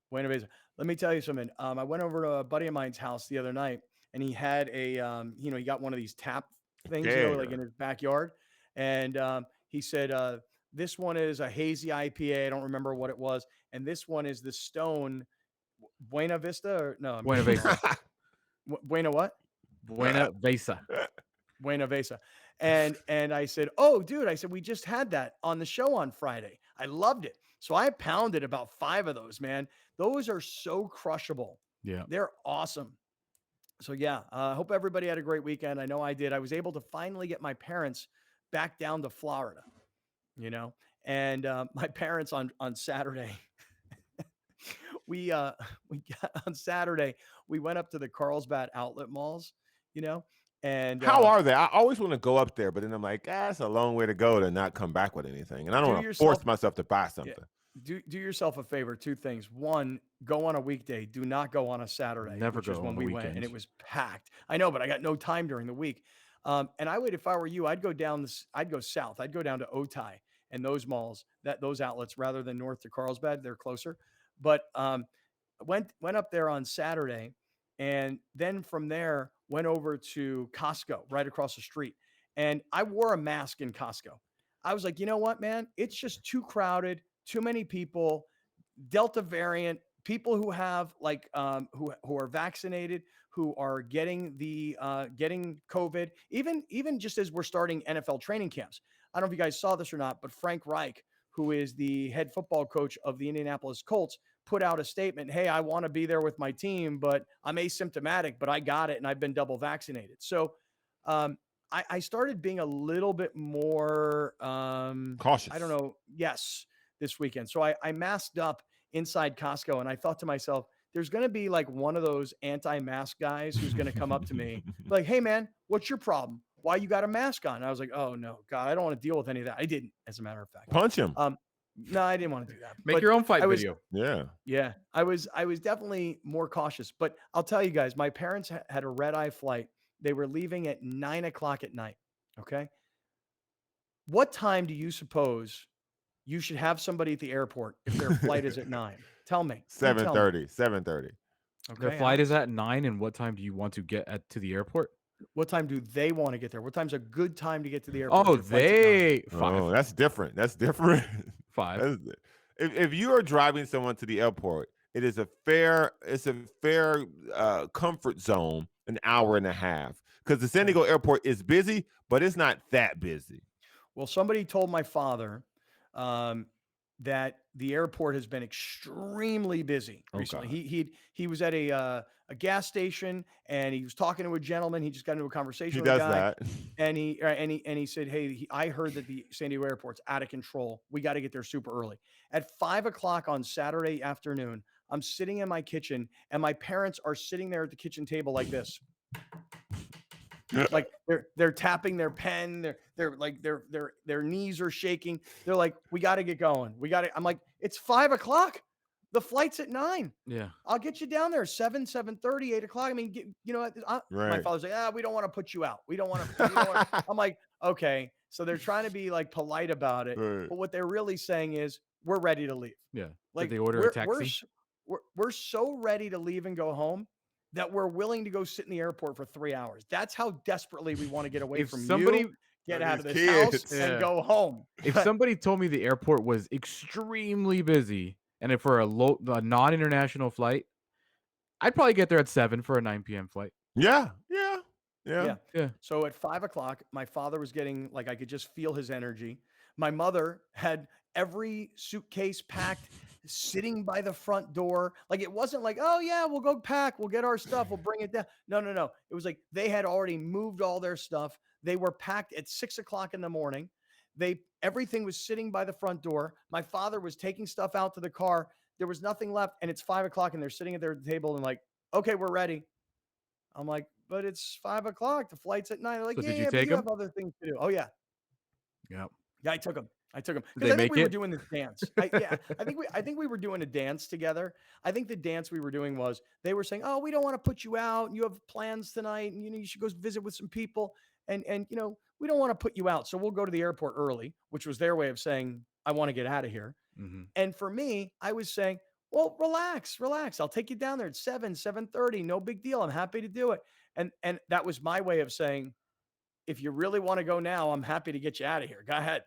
S3: Buena Vesa. Let me tell you something. I went over to a buddy of mine's house the other night, and he had a, he got one of these tap things, like in his backyard. And he said, this one is a hazy IPA. I don't remember what it was. And this one is the Stone Buena Vista or no?
S4: Buena Vesa.
S3: Buena what?
S4: Buena Vesa.
S3: Buena Vesa. And I said, oh, dude, I said, we just had that on the show on Friday. I loved it. So I pounded about 5 of those, man. Those are so crushable.
S4: Yeah.
S3: They're awesome. So yeah, I hope everybody had a great weekend. I know I did. I was able to finally get my parents back down to Florida, and my parents on Saturday, we got on Saturday, we went up to the Carlsbad outlet malls, and
S5: How are they? I always want to go up there, but then I'm like, that's a long way to go to not come back with anything. And I don't want to force myself to buy something.
S3: Do yourself a favor. 2 things. 1, go on a weekday. Do not go on a Saturday.
S4: Never
S3: which is
S4: go
S3: when
S4: on
S3: we
S4: the
S3: went, and
S4: weekends.
S3: it was packed. I know, but I got no time during the week. And I would, if I were you, I'd go south. I'd go down to Otay and those malls, those outlets, rather than north to Carlsbad. They're closer. But went up there on Saturday, and then from there went over to Costco right across the street. And I wore a mask in Costco. I was like, you know what, man? It's just too crowded, too many people, Delta variant, people who have who are vaccinated, who are getting getting COVID, even just as we're starting NFL training camps. I don't know if you guys saw this or not, but Frank Reich, who is the head football coach of the Indianapolis Colts, put out a statement. Hey, I want to be there with my team, but I'm asymptomatic, but I got it and I've been double vaccinated. So I started being a little bit more
S5: cautious.
S3: I don't know. Yes, this weekend. So I masked up inside Costco, and I thought to myself, there's going to be like one of those anti-mask guys who's going to come up to me like, hey man, what's your problem? Why you got a mask on? And I was like, oh no, God, I don't want to deal with any of that. I didn't, as a matter of fact.
S5: Punch him.
S3: No, I didn't want to do that.
S4: Make your own fight video.
S5: Yeah.
S3: I was definitely more cautious, but I'll tell you guys, my parents had a red-eye flight. They were leaving at 9:00 at night. Okay. What time do you suppose you should have somebody at the airport if their flight is at 9? Tell me.
S5: 7:30. 7:30.
S3: Okay.
S4: Their flight is at 9, and what time do you want to get to the airport?
S3: What time do they want to get there? What time's a good time to get to the airport?
S4: Oh,
S5: Oh, that's different. That's different.
S4: 5.
S5: If you are driving someone to the airport, it's a fair comfort zone, an hour and a half, because the San Diego airport is busy, but it's not that busy.
S3: Well, somebody told my father that the airport has been extremely busy recently. He was at a gas station, and he was talking to a gentleman. He just got into a conversation with a guy, and he said, "Hey, I heard that the San Diego airport's out of control. We got to get there super early." At 5:00 on Saturday afternoon, I'm sitting in my kitchen, and my parents are sitting there at the kitchen table like this. Like they're tapping their pen, their knees are shaking. They're like, we got to get going. I'm like, it's 5:00. The flight's at 9.
S4: Yeah.
S3: I'll get you down there 7:30, 8:00. I mean, my father's like, we don't want to put you out. We don't want to. I'm like, okay. So they're trying to be like polite about it,
S5: Right.
S3: but what they're really saying is, we're ready to leave.
S4: Yeah.
S3: Like,
S4: Did they order a taxi?
S3: We're so ready to leave and go home that we're willing to go sit in the airport for 3 hours. That's how desperately we want to get away from you, get out of this house, and go home.
S4: If somebody told me the airport was extremely busy, and if for a non-international flight, I'd probably get there at 7 for a 9 p.m. flight.
S5: Yeah.
S3: So at 5:00, my father was getting, like, I could just feel his energy. My mother had every suitcase packed, sitting by the front door. Like, it wasn't like, oh yeah, we'll go pack, we'll get our stuff, we'll bring it down. No. It was like they had already moved all their stuff. They were packed at 6:00 in the morning. Everything was sitting by the front door. My father was taking stuff out to the car. There was nothing left, and it's 5:00, and they're sitting at their table and like, okay, we're ready. I'm like, but it's 5:00. The flight's at 9. They're like,
S4: So did you
S3: but
S4: take
S3: you
S4: 'em?
S3: have other things to do. Oh yeah.
S4: Yep.
S3: Yeah, I took them.
S4: Did
S3: Because
S4: they
S3: I think
S4: make
S3: we were
S4: it?
S3: doing this dance. I think we were doing a dance together. I think the dance we were doing was, they were saying, "Oh, we don't want to put you out. You have plans tonight, and you should go visit with some people. And we don't want to put you out. So we'll go to the airport early," which was their way of saying, I want to get out of here.
S4: Mm-hmm.
S3: And for me, I was saying, well, relax. I'll take you down there at 7:30. No big deal. I'm happy to do it. And that was my way of saying, if you really want to go now, I'm happy to get you out of here. Go ahead,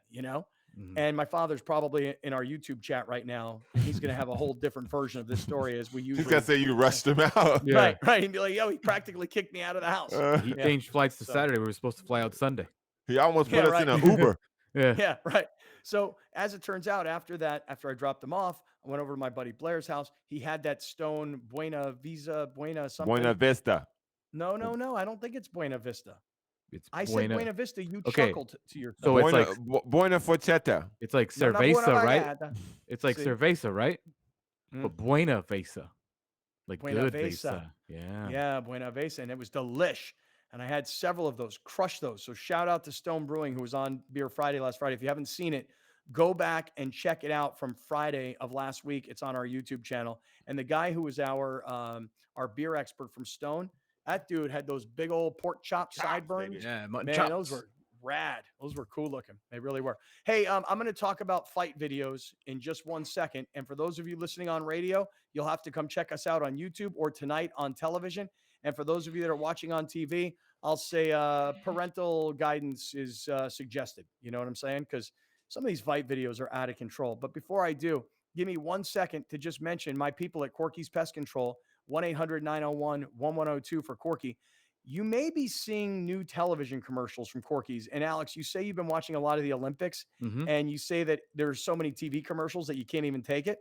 S4: Mm-hmm.
S3: And my father's probably in our YouTube chat right now. He's going to have a whole different version of this story, as we usually.
S5: He's gonna say you rushed him out.
S4: Yeah.
S3: Right. He'd be like, he practically kicked me out of the house.
S4: He changed flights to Saturday. We were supposed to fly out Sunday.
S5: He almost put us in an Uber.
S3: Yeah, right. So as it turns out, after I dropped them off, I went over to my buddy Blair's house. He had that stone Buena something.
S5: Buena Vista.
S3: No. I don't think it's Buena Vista. I said
S4: Buena-
S3: Buena Vista. You
S4: Okay.
S3: chuckled to yourself.
S4: So it's
S5: Buena,
S4: like
S5: Buena Forchetta.
S4: it's like
S3: No, not
S4: cerveza,
S3: Buena
S4: right?
S3: Vista.
S4: It's like
S3: See?
S4: cerveza, right? But Buena Vesa, like
S3: Buena
S4: good
S3: Vesa.
S4: Vesa. Yeah.
S3: Yeah, Buena Vista, and it was delish. And I had several of those, crushed those. So shout out to Stone Brewing, who was on Beer Friday last Friday. If you haven't seen it, go back and check it out from Friday of last week. It's on our YouTube channel. And the guy who was our beer expert from Stone, That dude had those big old pork chop sideburns.
S4: Yeah, mutton
S3: Man,
S4: chops.
S3: those were rad. Those were cool looking. They really were. Hey, I'm going to talk about fight videos in just 1 second. And for those of you listening on radio, you'll have to come check us out on YouTube or tonight on television. And for those of you that are watching on TV, I'll say parental guidance is suggested. You know what I'm saying? Because some of these fight videos are out of control. But before I do, give me 1 second to just mention my people at Corky's Pest Control, 1-800-901-1102 for Corky. You may be seeing new television commercials from Corky's. And Alex, you say you've been watching a lot of the Olympics, and you say that there's so many TV commercials that you can't even take it.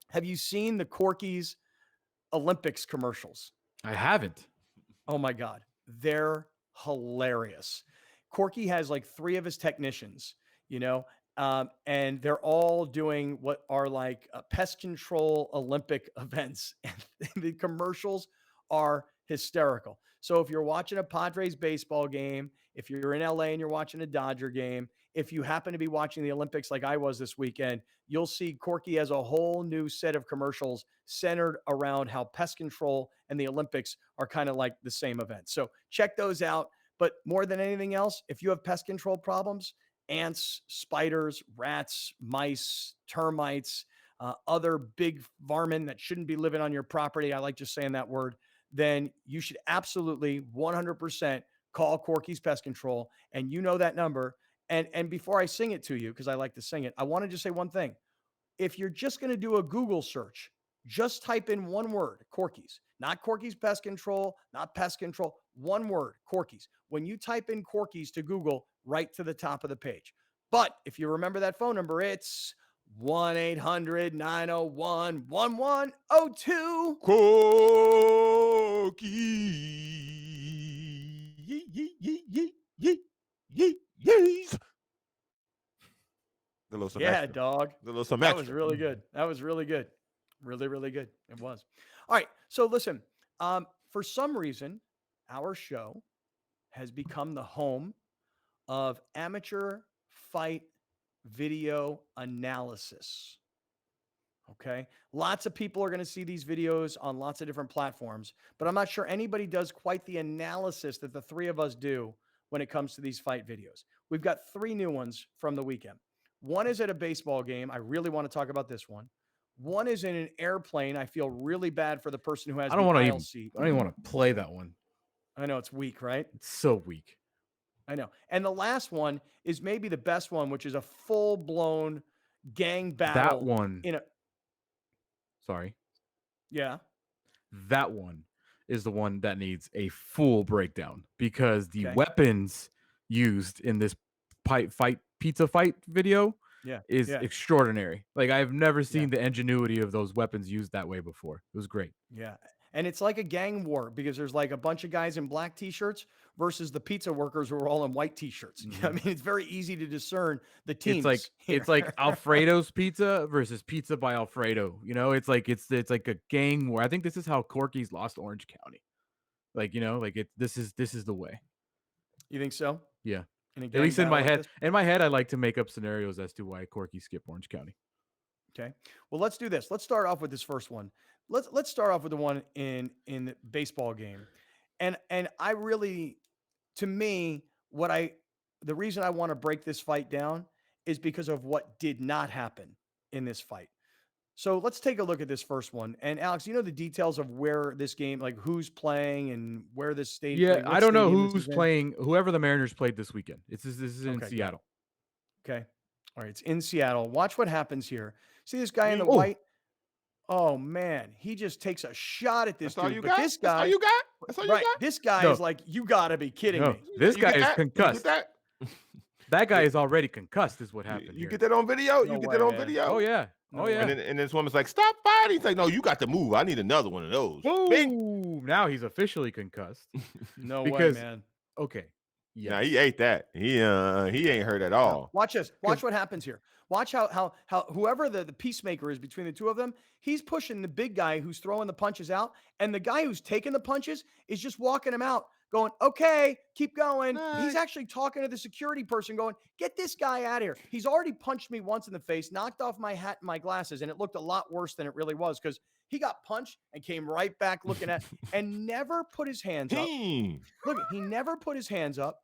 S3: Have you seen the Corky's Olympics commercials?
S4: I haven't.
S3: Oh my God. They're hilarious. Corky has like 3 of his technicians, and they're all doing what are like pest control Olympic events. And the commercials are hysterical. So if you're watching a Padres baseball game, if you're in LA and you're watching a Dodger game, if you happen to be watching the Olympics like I was this weekend, you'll see Corky has a whole new set of commercials centered around how pest control and the Olympics are kind of like the same event. So check those out. But more than anything else, if you have pest control problems, ants, spiders, rats, mice, termites, other big varmin that shouldn't be living on your property, I like just saying that word, then you should absolutely 100% call Corky's Pest Control. And you know that number. And before I sing it to you, because I like to sing it, I want to just say one thing. If you're just going to do a Google search, just type in one word, Corky's. Not Corky's Pest Control, not pest control. One word, Corky's. When you type in Corky's to Google, right to the top of the page. But if you remember that phone number, it's 1-800-901-1102.
S5: Corky. Yees.
S3: Yeah, dog.
S5: That
S3: was really good. That was really good. Really, really good. It was. All right. So listen, for some reason, our show has become the home of amateur fight video analysis. Okay. Lots of people are going to see these videos on lots of different platforms, but I'm not sure anybody does quite the analysis that the 3 of us do when it comes to these fight videos. We've got 3 new ones from the weekend. One is at a baseball game. I really want to talk about this one. One is in an airplane. I feel really bad for the person who has the aisle seat.
S4: I don't even want to play that one.
S3: I know it's weak, right?
S4: It's so weak.
S3: I know. And the last one is maybe the best one, which is a full-blown gang battle.
S4: That one. Sorry.
S3: Yeah.
S4: That one is the one that needs a full breakdown because the weapons used in this pizza fight video is extraordinary. Like I've never seen the ingenuity of those weapons used that way before. It was great.
S3: Yeah. And it's like a gang war because there's like a bunch of guys in black t-shirts versus the pizza workers who are all in white t-shirts. I mean, it's very easy to discern the teams.
S4: It's like Alfredo's pizza versus Pizza by Alfredo. It's like a gang war. I think this is how Corky's lost Orange County. This is the way.
S3: You think so?
S4: Yeah. At least in my head. In my head, I like to make up scenarios as to why Corky skipped Orange County.
S3: Okay. Well, let's do this. Let's start off with this first one. Let's start off with the one in the baseball game. And I really, to me, the reason I want to break this fight down is because of what did not happen in this fight. So let's take a look at this first one. And Alex, you know the details of where this game, like who's playing and where this stadium.
S4: Yeah, I don't know who's playing. Whoever the Mariners played this weekend. This is in Seattle.
S3: Okay. All right. It's in Seattle. Watch what happens here. See this guy in the white? Oh man, he just takes a shot at this dude. But this guy,
S5: That's all you got? That's all you got?
S3: This guy is like, you gotta be kidding me.
S4: This guy is concussed. That guy is
S5: Yeah.
S4: already concussed, is what happened.
S5: You get that on video?
S3: No
S5: You get
S3: way,
S5: that on
S3: man.
S5: video?
S4: Oh yeah.
S3: No
S4: Oh yeah.
S3: way.
S5: And then this woman's like, stop fighting. He's like, no, you got to move. I need another one of those. Bing.
S4: Ooh, now he's officially concussed.
S3: No
S4: Because-
S3: way, man.
S4: Okay. Yeah.
S5: Nah, he ate that. He ain't hurt at all.
S3: Watch this. Watch what happens here. Watch how whoever the peacemaker is between the two of them, he's pushing the big guy who's throwing the punches out, and the guy who's taking the punches is just walking him out going, okay, keep going. He's actually talking to the security person going, get this guy out of here. He's already punched me once in the face, knocked off my hat and my glasses, and it looked a lot worse than it really was because he got punched and came right back looking at and never put his hands up. Look, he never put his hands up.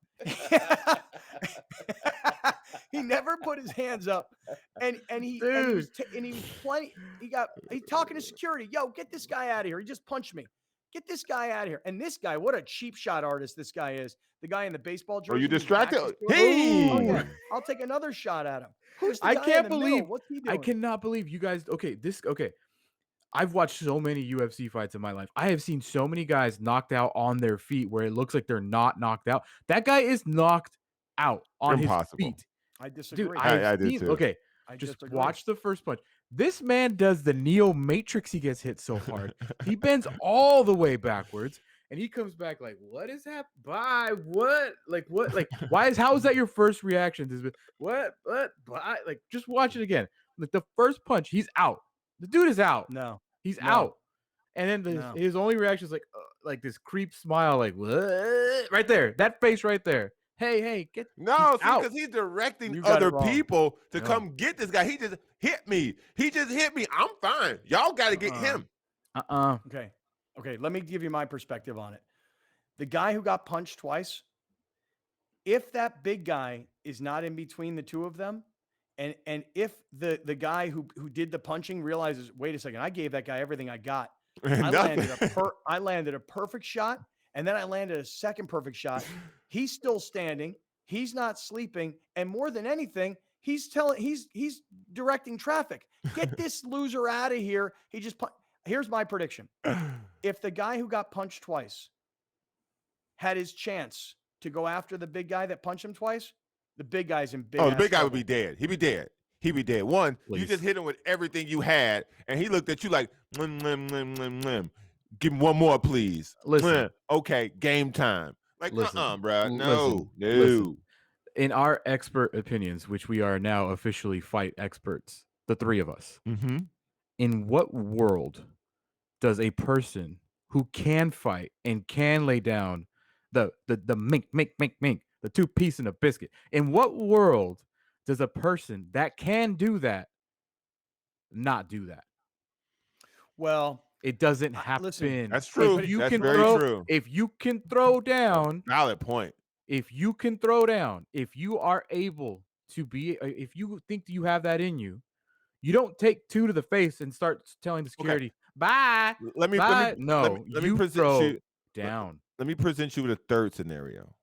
S3: He never put his hands up, and he was talking to security. Yo, get this guy out of here. He just punched me. Get this guy out of here. And this guy, what a cheap shot artist this guy is. The guy in the baseball jersey.
S5: Are you distracted?
S3: Hey, oh, yeah. I'll take another shot at him. Who's the guy
S4: can't
S3: in the
S4: believe.
S3: middle? What's he doing?
S4: I cannot believe you guys. Okay. I've watched so many UFC fights in my life. I have seen so many guys knocked out on their feet where it looks like they're not knocked out. That guy is knocked out on his feet.
S3: I disagree.
S4: Dude,
S5: I do too.
S4: Okay, just watch the first punch. This man does the Neo Matrix. He gets hit so hard. He bends all the way backwards, and he comes back like, "What is happening? Bye. What? Like what? Like why is? How is that your first reaction? What? Bye. Like just watch it again. Like the first punch, he's out. The dude is out.
S3: No,
S4: he's out. And then his only reaction is like this creep smile, like what? Right there, that face right there. Hey, get
S5: out.
S4: Because
S5: he's directing other people to come get this guy. He just hit me. I'm fine. Y'all got to get him.
S3: Okay. Let me give you my perspective on it. The guy who got punched twice, if that big guy is not in between the two of them, and if the guy who did the punching realizes, wait a second, I gave that guy everything I got. I landed a perfect shot. And then I landed a second perfect shot. He's still standing. He's not sleeping. And more than anything, he's directing traffic. Get this loser out of here. Here's my prediction. If the guy who got punched twice had his chance to go after the big guy that punched him twice, the big guy's in big.
S5: Oh, the big guy would be dead. He'd be dead. One, you just hit him with everything you had, and he looked at you like, give him one more, please.
S4: Listen.
S5: Okay, game time. Like, bro. No.
S4: Listen. In our expert opinions, which we are now officially fight experts, the three of us, in what world does a person who can fight and can lay down the mink, the 2-piece in a biscuit, in what world does a person that can do that not do that?
S3: Well,
S4: it doesn't happen.
S3: Listen,
S5: that's true. That's very true.
S4: If you can throw down,
S5: valid point.
S4: If you can throw down, if you are able to be, if you think you have that in you, you don't take two to the face and start telling the security, "Bye."
S5: Let me
S4: present
S5: you
S4: down.
S5: Let me present you with a third scenario.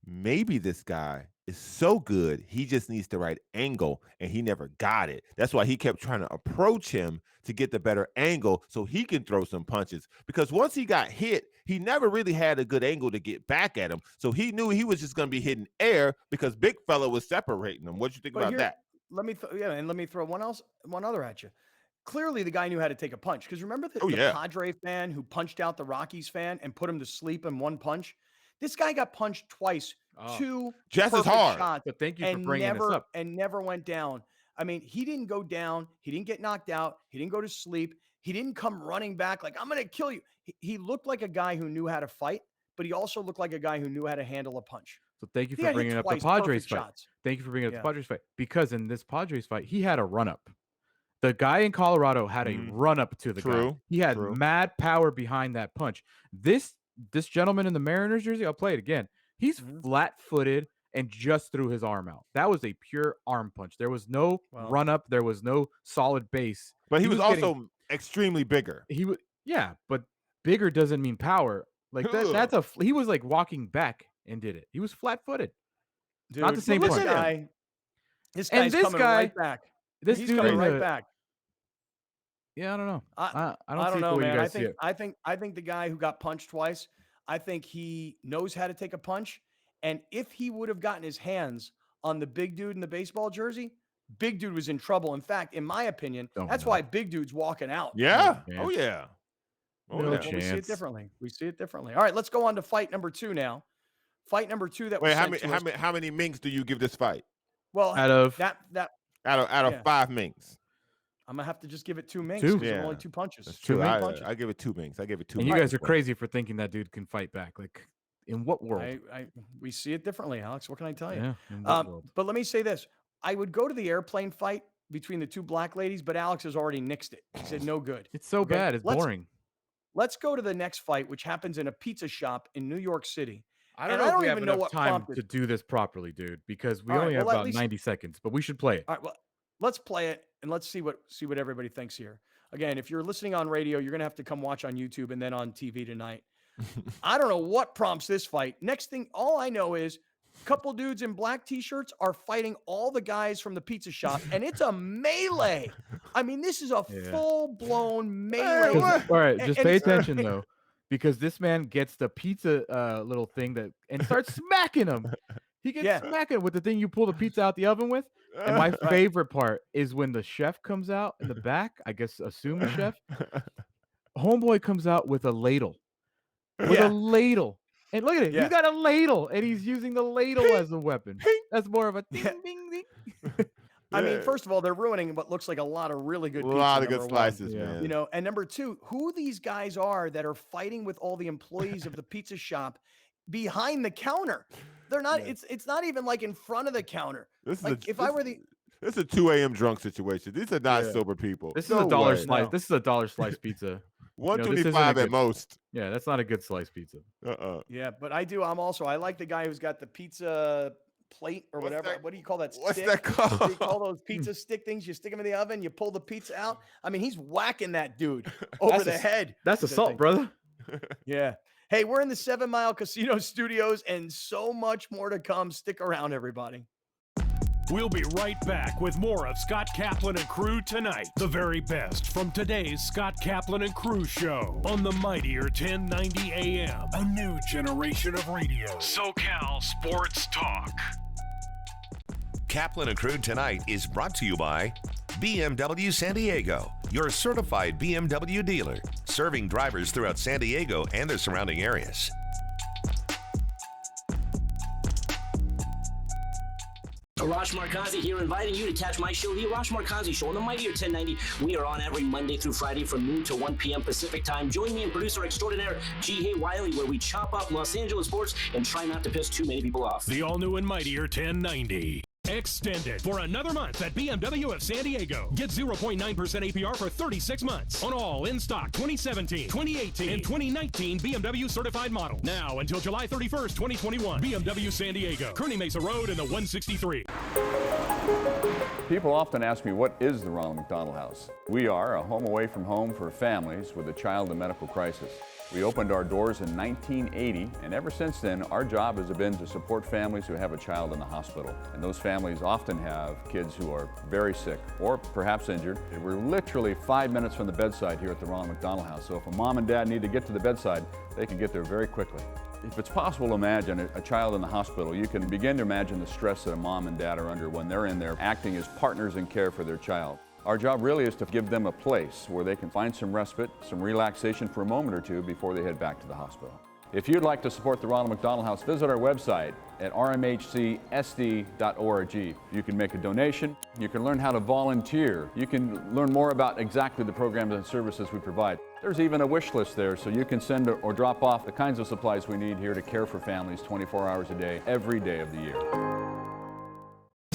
S5: Maybe this guy is so good, he just needs the right angle, and he never got it. That's why he kept trying to approach him to get the better angle so he can throw some punches. Because once he got hit, he never really had a good angle to get back at him. So he knew he was just going to be hitting air because big fella was separating him. What do you think about that?
S3: Let me throw one other at you. Clearly, the guy knew how to take a punch. Because remember the Padre fan who punched out the Rockies fan and put him to sleep in one punch? This guy got punched twice, two
S5: just as hard.
S3: shots,
S4: but thank you for bringing this up.
S3: And never went down. I mean, he didn't go down. He didn't get knocked out. He didn't go to sleep. He didn't come running back like, I'm going to kill you. He looked like a guy who knew how to fight, but he also looked like a guy who knew how to handle a punch.
S4: So thank you for bringing up the Padres fight. Thank you for bringing up the Padres fight. Because in this Padres fight, he had a run-up. The guy in Colorado had a run-up to the guy. He had mad power behind that punch. This gentleman in the Mariners jersey, I'll play it again. He's flat-footed and just threw his arm out. That was a pure arm punch. There was no run-up. There was no solid base.
S5: But he was also extremely bigger.
S4: But bigger doesn't mean power. Like he was like walking back and did it. He was flat-footed.
S3: Dude,
S4: not the same punch.
S3: This guy's coming right back.
S4: He's
S3: coming right back.
S4: Yeah, I don't know. I
S3: don't know, man. I think the guy who got punched twice, I think he knows how to take a punch. And if he would have gotten his hands on the big dude in the baseball jersey, big dude was in trouble. In fact, in my opinion, that's why big dude's walking out.
S5: Yeah. Oh, yeah.
S3: We see it differently. All right, let's go on to fight number 2 now. Fight number 2 that
S5: Wait, how many minks do you give this fight?
S3: Well,
S4: out of
S5: 5 minks.
S3: I'm gonna have to just give it 2 minks because there are only 2 punches.
S5: That's true. I give it 2 minks. I give it 2.
S4: And you guys are crazy for thinking that dude can fight back. Like In what world?
S3: We see it differently, Alex. What can I tell you?
S4: Yeah, in what world?
S3: But let me say this. I would go to the airplane fight between the two black ladies, but Alex has already nixed it. He said, no good.
S4: It's so bad. It's boring.
S3: Let's go to the next fight, which happens in a pizza shop in New York City.
S4: I don't know if we have enough time to do this properly, dude, because we only have about 90 seconds, but we should play it.
S3: All right, well, let's play it, and let's see what everybody thinks here. Again, if you're listening on radio, you're going to have to come watch on YouTube and then on TV tonight. I don't know what prompts this fight. Next thing, all I know is a couple dudes in black T-shirts are fighting all the guys from the pizza shop, and it's a melee. I mean, this is a full-blown melee.
S4: All right, just pay attention, though, because this man gets the pizza little thing and starts smacking him. He gets smacking with the thing you pull the pizza out the oven with. And my favorite part is when the chef comes out in the back, I guess assume the chef. Homeboy comes out with a ladle. A ladle. And look at it. He's got a ladle, and he's using the ladle as a weapon. That's more of a ding, ding, ding.
S3: I mean, first of all, they're ruining what looks like a lot of really good pizza.
S5: A lot of good slices, man.
S3: You know, and number two, who these guys are that are fighting with all the employees of the pizza shop behind the counter. They're not, it's not even like in front of the counter. This is like
S5: This is a 2 a.m. drunk situation. These are not sober people.
S4: This is a dollar slice. No. This is a $1 slice pizza.
S5: $1.25 at most.
S4: Yeah, that's not a good slice pizza.
S3: Yeah, but I like the guy who's got the pizza plate or whatever. What do you call that stick?
S5: What's that called?
S3: What do you call those pizza stick things? You stick them in the oven, you pull the pizza out. I mean, he's whacking that dude over the head.
S4: That's assault, brother.
S3: Yeah. Hey, we're in the 7 Mile Casino studios and so much more to come. Stick around, everybody.
S2: We'll be right back with more of Scott Kaplan and Crew tonight. The very best from today's Scott Kaplan and Crew show on the mightier 1090 AM. A new generation of radio. SoCal Sports Talk.
S1: Kaplan and Crew tonight is brought to you by BMW San Diego, your certified BMW dealer, serving drivers throughout San Diego and the surrounding areas.
S19: Arash Markazi here, inviting you to catch my show, The Arash Markazi Show, on the mightier 1090. We are on every Monday through Friday from noon to 1 p.m. Pacific time. Join me and producer extraordinaire G. Wiley, where we chop up Los Angeles sports and try not to piss too many people off.
S2: The all-new and mightier 1090. Extended for another month at BMW of San Diego. Get 0.9% APR for 36 months on all in-stock 2017, 2018, and 2019 BMW certified models. Now until July 31st, 2021. BMW San Diego, Kearny Mesa Road and the 163.
S20: People often ask me, what is the Ronald McDonald House? We are a home away from home for families with a child in medical crisis. We opened our doors in 1980, and ever since then, our job has been to support families who have a child in the hospital. And those families often have kids who are very sick or perhaps injured. And we're literally 5 minutes from the bedside here at the Ronald McDonald House. So if a mom and dad need to get to the bedside, they can get there very quickly. If it's possible to imagine a child in the hospital, you can begin to imagine the stress that a mom and dad are under when they're in there acting as partners in care for their child. Our job really is to give them a place where they can find some respite, some relaxation for a moment or two before they head back to the hospital. If you'd like to support the Ronald McDonald House, visit our website at rmhcsd.org. You can make a donation, you can learn how to volunteer, you can learn more about exactly the programs and services we provide. There's even a wish list there, so you can send or drop off the kinds of supplies we need here to care for families 24 hours a day, every day of the year.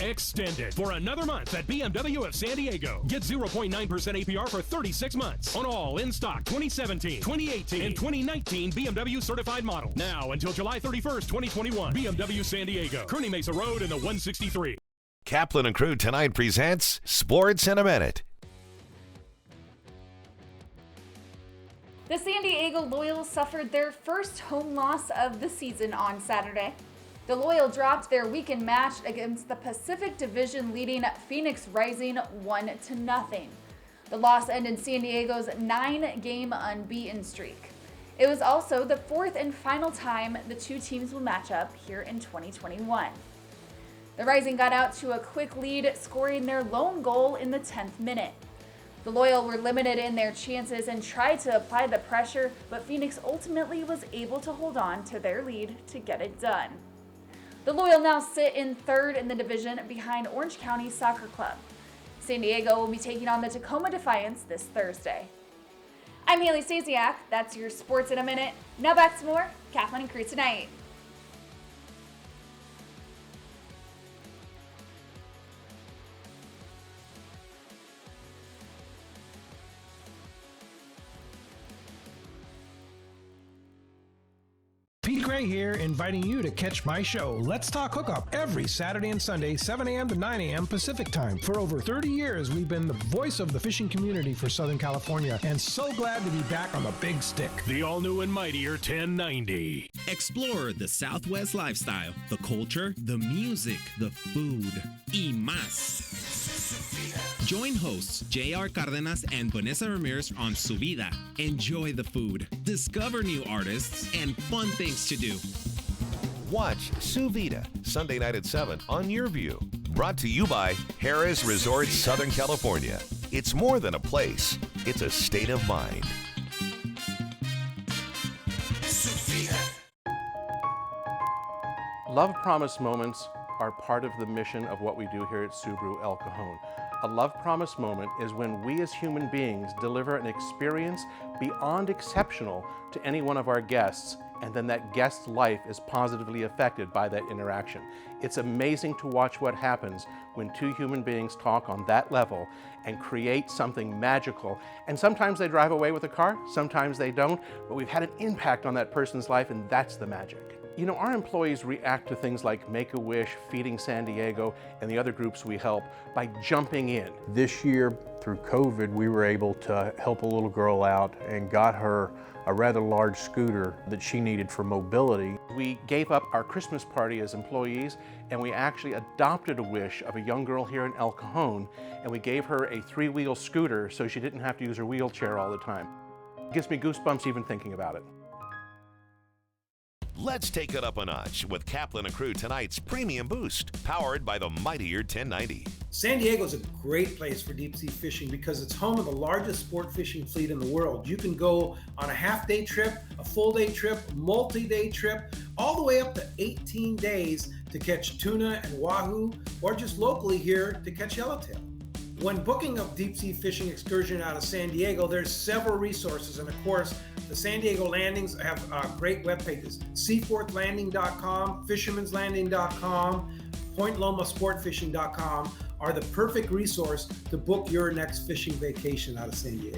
S2: Extended for another month at BMW of San Diego. Get 0.9% APR for 36 months on all in-stock 2017, 2018, and 2019 BMW certified models. Now until July 31st, 2021. BMW San Diego, Kearny Mesa Road and the 163.
S1: Kaplan and Crew tonight presents Sports in a Minute.
S15: The San Diego Loyal suffered their first home loss of the season on Saturday. The Loyal dropped their weekend match against the Pacific Division leading Phoenix Rising 1-0. The loss ended San Diego's 9-game unbeaten streak. It was also the fourth and final time the two teams will match up here in 2021. The Rising got out to a quick lead, scoring their lone goal in the 10th minute. The Loyal were limited in their chances and tried to apply the pressure, but Phoenix ultimately was able to hold on to their lead to get it done. The Loyal now sit in third in the division behind Orange County Soccer Club. San Diego will be taking on the Tacoma Defiance this Thursday. I'm Haley Stasiak. That's your Sports in a Minute. Now back to more Kaplan and Crew tonight.
S6: Gray here, inviting you to catch my show, Let's Talk Hookup, every Saturday and Sunday, 7 a.m. to 9 a.m. Pacific Time. For over 30 years, we've been the voice of the fishing community for Southern California, and so glad to be back on the big stick.
S2: The all-new and mightier 1090.
S21: Explore the Southwest lifestyle, the culture, the music, the food, y más. Join hosts J.R. Cardenas and Vanessa Ramirez on Su Vida. Enjoy the food, discover new artists, and fun things to do.
S1: Watch Su Vida, Sunday night at 7 on Your View. Brought to you by Harrah's Resorts, Southern California. It's more than a place, it's a state of mind.
S22: Love promise moments are part of the mission of what we do here at Subaru El Cajon. A love promise moment is when we as human beings deliver an experience beyond exceptional to any one of our guests, and then that guest's life is positively affected by that interaction. It's amazing to watch what happens when two human beings talk on that level and create something magical. And sometimes they drive away with a car, sometimes they don't, but we've had an impact on that person's life, and that's the magic. You know, our employees react to things like Make-A-Wish, Feeding San Diego, and the other groups we help by jumping in.
S23: This year, through COVID, we were able to help a little girl out and got her a rather large scooter that she needed for mobility.
S22: We gave up our Christmas party as employees, and we actually adopted a wish of a young girl here in El Cajon, and we gave her a 3-wheel scooter so she didn't have to use her wheelchair all the time. It gives me goosebumps even thinking about it.
S1: Let's take it up a notch with Kaplan and Crew tonight's Premium Boost, powered by the mightier 1090.
S24: San Diego is a great place for deep sea fishing because it's home of the largest sport fishing fleet in the world. You can go on a half-day trip, a full-day trip, multi-day trip, all the way up to 18 days to catch tuna and wahoo, or just locally here to catch yellowtail. When booking a deep sea fishing excursion out of San Diego, there's several resources, and of course, the San Diego landings have great web pages. Seaforthlanding.com, fishermanslanding.com, PointLomaSportFishing.com are the perfect resource to book your next fishing vacation out of San Diego.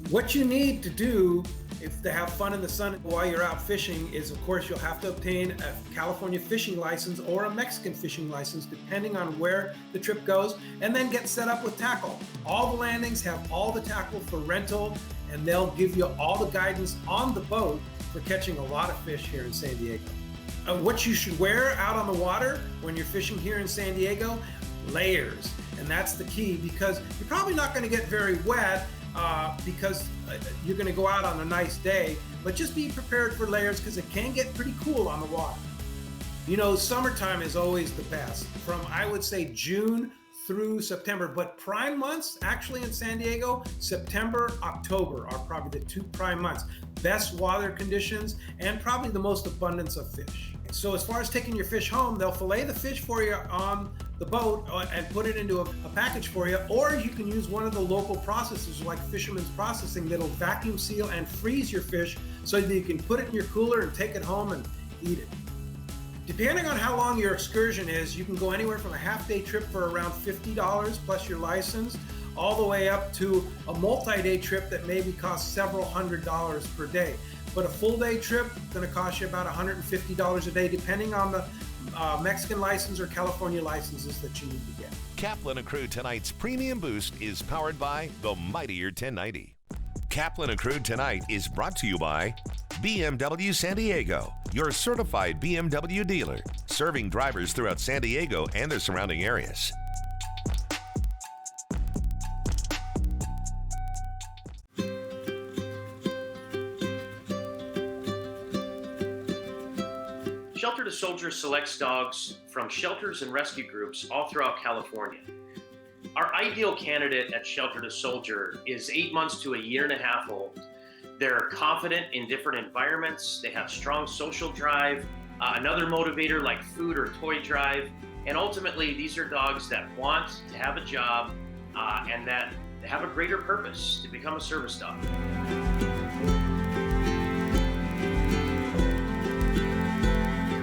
S24: What you need to do to have fun in the sun while you're out fishing is, of course, you'll have to obtain a California fishing license or a Mexican fishing license, depending on where the trip goes, and then get set up with tackle. All the landings have all the tackle for rental, and they'll give you all the guidance on the boat for catching a lot of fish here in San Diego. What you should wear out on the water when you're fishing here in San Diego? Layers. And that's the key, because you're probably not going to get very wet because you're going to go out on a nice day, but just be prepared for layers because it can get pretty cool on the water. You know, summertime is always the best, from I would say June through September, but prime months actually in San Diego, September, October are probably the 2 prime months. Best water conditions and probably the most abundance of fish. So as far as taking your fish home, they'll fillet the fish for you on the boat and put it into a package for you, or you can use one of the local processors like Fisherman's Processing that'll vacuum seal and freeze your fish so that you can put it in your cooler and take it home and eat it. Depending on how long your excursion is, you can go anywhere from a half-day trip for around $50 plus your license, all the way up to a multi-day trip that maybe costs several $100s per day. But a full-day trip is going to cost you about $150 a day, depending on the Mexican license or California licenses that you need to get.
S1: Kaplan and Crew tonight's Premium Boost is powered by the mightier 1090. Kaplan and Crew tonight is brought to you by BMW San Diego, your certified BMW dealer, serving drivers throughout San Diego and the surrounding areas.
S10: Shelter to Soldier selects dogs from shelters and rescue groups all throughout California. Our ideal candidate at Shelter to Soldier is 8 months to a year and a half old. They're confident in different environments. They have strong social drive, another motivator like food or toy drive. And ultimately, these are dogs that want to have a job and that have a greater purpose to become a service dog.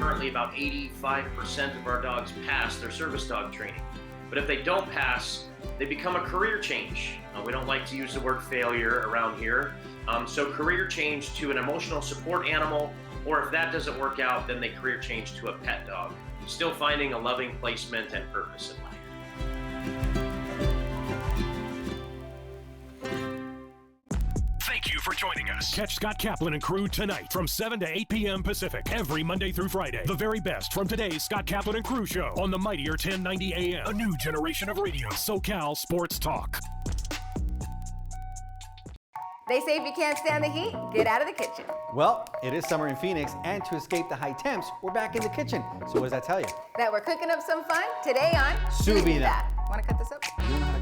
S10: Currently, about 85% of our dogs pass their service dog training. But if they don't pass, they become a career change. We don't like to use the word failure around here, So career change to an emotional support animal, or if that doesn't work out, then they career change to a pet dog. Still finding a loving placement and purpose in life.
S2: Thank you for joining us. Catch Scott Kaplan and crew tonight from 7 to 8 p.m. Pacific every Monday through Friday. The very best from today's Scott Kaplan and crew show on the mightier 1090 AM. A new generation of radio. SoCal Sports Talk.
S7: They say if you can't stand the heat, get out of the kitchen.
S8: Well, it is summer in Phoenix, and to escape the high temps, we're back in the kitchen. So what does that tell you?
S7: That we're cooking up some fun today on
S8: Subida.
S7: Want to cut this up?
S8: You know how to